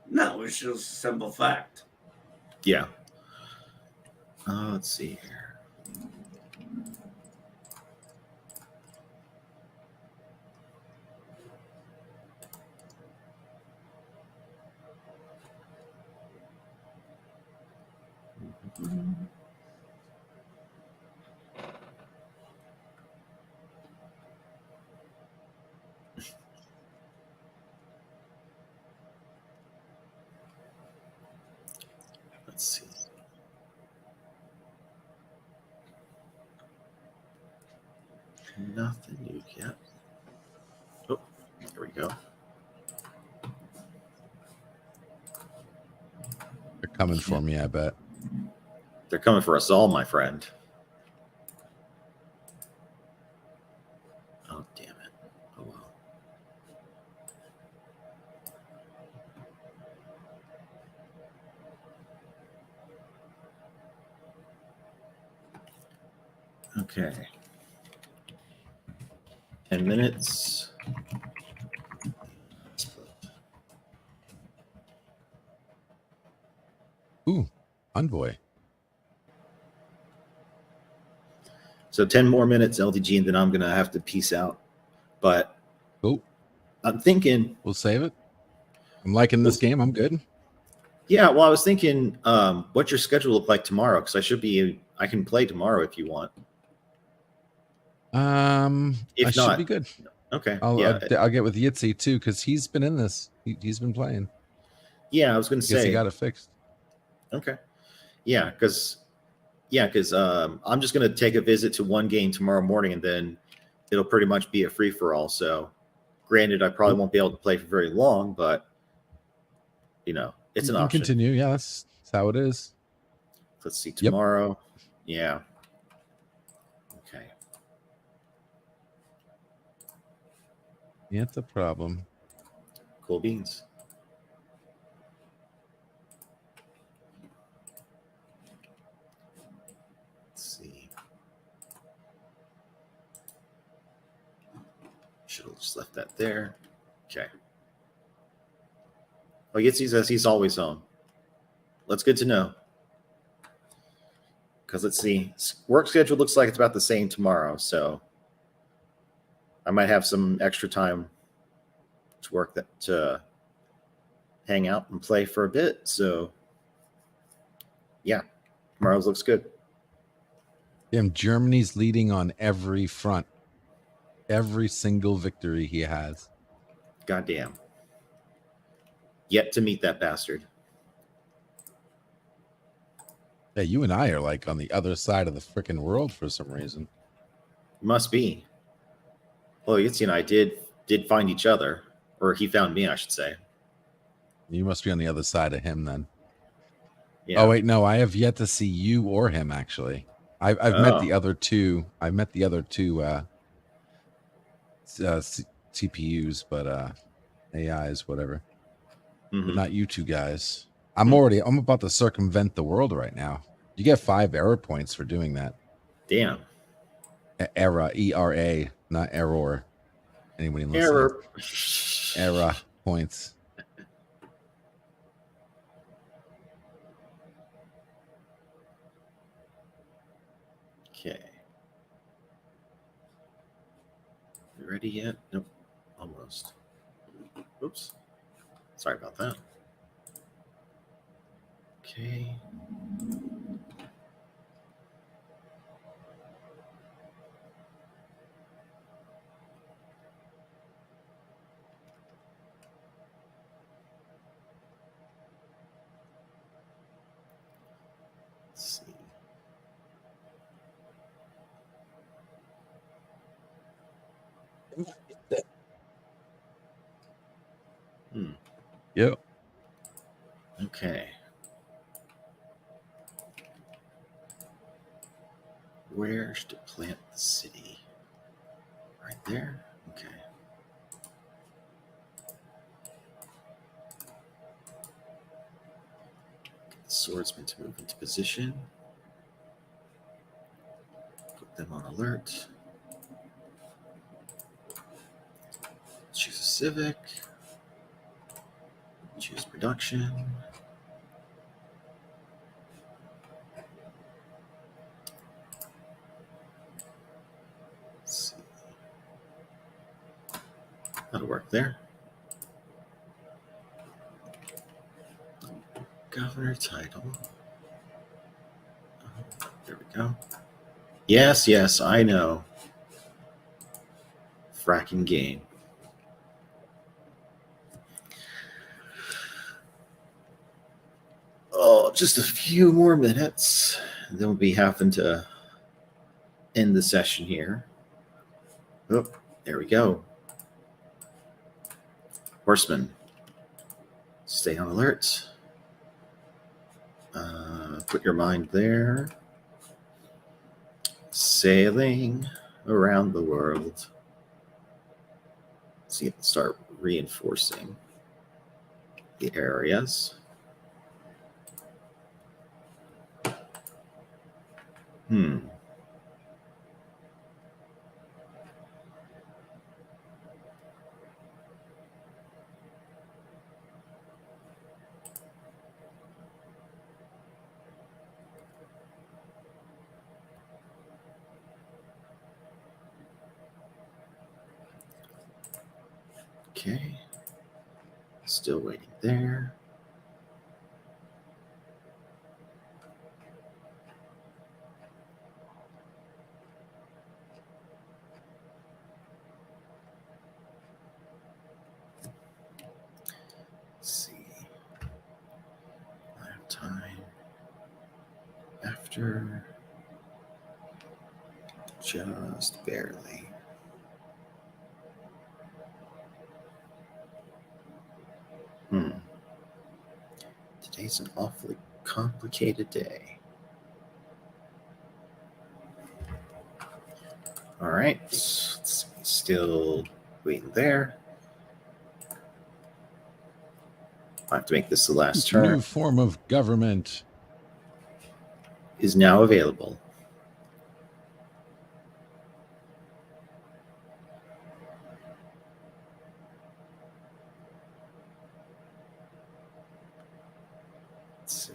S4: No, it's just a simple fact.
S2: Yeah. Let's see here. Let's see. Nothing new yet. Oh, there we go.
S1: They're coming for me, I bet.
S2: They're coming for us all, my friend. Oh, damn it. Oh, well. Okay. 10 minutes.
S1: Ooh, envoy.
S2: So 10 more minutes, LDG, and then I'm going to have to peace out. But I'm thinking...
S1: We'll save it. I'm liking this game. I'm good.
S2: Yeah, well, I was thinking, what's your schedule look like tomorrow? Because I can play tomorrow if you want.
S1: If I should be good.
S2: Okay.
S1: I'll get with Yitzy too, because he's been in this. He's been playing.
S2: Yeah, I was going to say
S1: he got it fixed.
S2: Okay. Yeah, because I'm just going to take a visit to one game tomorrow morning, and then it'll pretty much be a free for all. So, granted, I probably won't be able to play for very long, but it's an option.
S1: Continue. Yeah, that's how it is.
S2: Let's see tomorrow. Yep. Yeah. Okay.
S1: Yeah, it's a problem.
S2: Cool beans. Let's see. Should have just left that there. Okay. Oh, Yitzy says he's always home. That's good to know. Because let's see. Work schedule looks like it's about the same tomorrow, so I might have some extra time to hang out and play for a bit. So yeah, tomorrow's looks good.
S1: Damn, Germany's leading on every front. Every single victory he has.
S2: Goddamn. Yet to meet that bastard.
S1: Yeah, you and I are like on the other side of the freaking world for some reason.
S2: Must be. Well, Yitzy and I did find each other, or he found me, I should say.
S1: You must be on the other side of him then.
S2: Yeah.
S1: Oh wait, no, I have yet to see you or him actually. I've met the other two. I've met the other two CPUs, but AIs, whatever.
S2: Mm-hmm.
S1: But not you two guys. I'm about to circumvent the world right now. You get 5 error points for doing that.
S2: Damn.
S1: Era, ERA, not error. Anybody listening?
S2: Error.
S1: Era points.
S2: Okay. You ready yet? Nope. Almost. Oops. Sorry about that. Okay.
S1: Yep.
S2: Okay. Where should I plant the city? Right there? Okay. Get the swordsman to move into position. Put them on alert. Choose a civic. Choose production. Let's see. That'll work there. Governor title. There we go. Yes, yes, I know. Fracking game. Oh, just a few more minutes. Then we'll be having to end the session here. Oh, there we go. Horseman. Stay on alert. Put your mind there. Sailing around the world. So you can start reinforcing the areas. Okay. Still waiting there. Let's see. I have time after just barely. Today's an awfully complicated day. All right, let's see. Still waiting there. I have to make this the last turn.
S1: New form of government
S2: is now available. Let's see.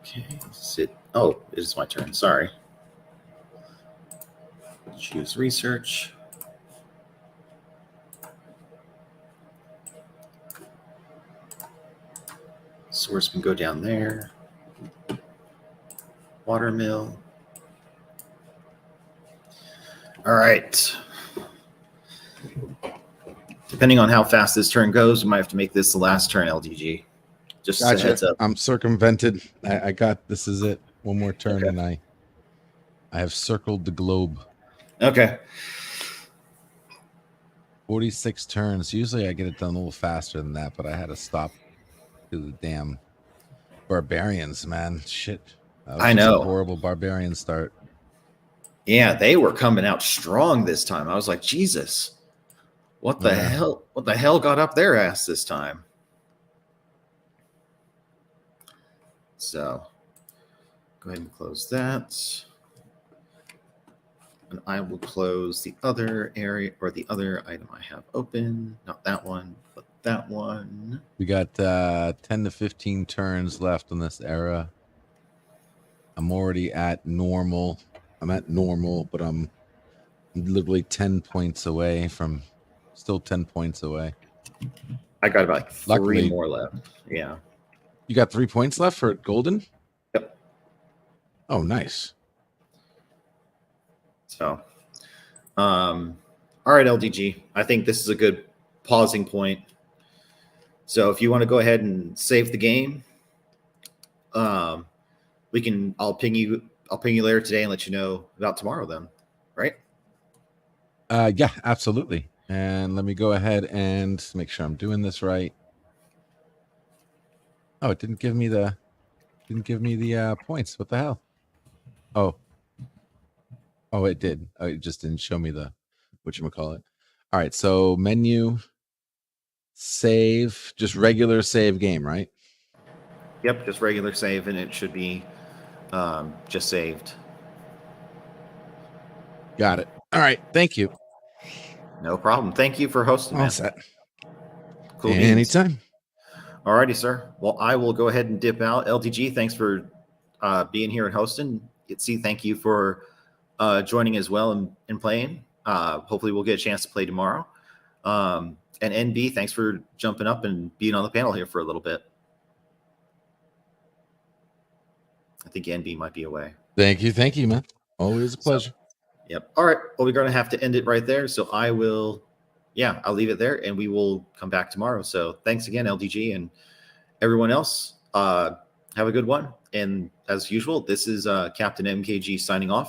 S2: Okay, sit. Oh, it is my turn. Sorry. Choose research. Swordsman go down there. Watermill. All right. Depending on how fast this turn goes, we might have to make this the last turn, LDG. Just a heads up.
S1: I'm circumvented. I got this is it. One more turn, okay. And I have circled the globe.
S2: Okay.
S1: 46 turns. Usually I get it done a little faster than that, but I had to stop to the damn barbarians, man. Shit.
S2: I know.
S1: A horrible barbarian start.
S2: Yeah, they were coming out strong this time. I was like, Jesus. What the hell? What the hell got up their ass this time? So go ahead and close that. And I will close the other area or the other item I have open. Not that one, but that one.
S1: We got 10 to 15 turns left in this era. I'm already at normal. I'm at normal, but I'm literally 10 points away from still 10 points away.
S2: I got about three
S1: Luckily,
S2: more left. Yeah.
S1: You got 3 points left for golden?
S2: Yep.
S1: Oh, nice.
S2: So, all right, LDG. I think this is a good pausing point. So if you want to go ahead and save the game, we can. I'll ping you later today and let you know about tomorrow. Then, right?
S1: Yeah, absolutely. And let me go ahead and make sure I'm doing this right. Oh, it didn't give me the points. What the hell? Oh, it did. Oh, it just didn't show me the whatchamacallit. All right, so menu, save, just regular save game, right?
S2: Yep, just regular save, and it should be just saved.
S1: Got it. All right, thank you.
S2: No problem. Thank you for hosting.
S1: All
S2: man.
S1: set.
S2: Cool beans.
S1: Anytime.
S2: All righty, sir. Well, I will go ahead and dip out. LTG, thanks for being here and hosting. Thank you for joining as well and playing. Hopefully we'll get a chance to play tomorrow. And NB, thanks for jumping up and being on the panel here for a little bit. I think NB might be away.
S1: Thank you, man. Always a pleasure.
S2: Yep. All right. Well, we're going to have to end it right there. So I'll leave it there and we will come back tomorrow. So thanks again, LDG, and everyone else. Have a good one. And as usual, this is Captain MKG signing off.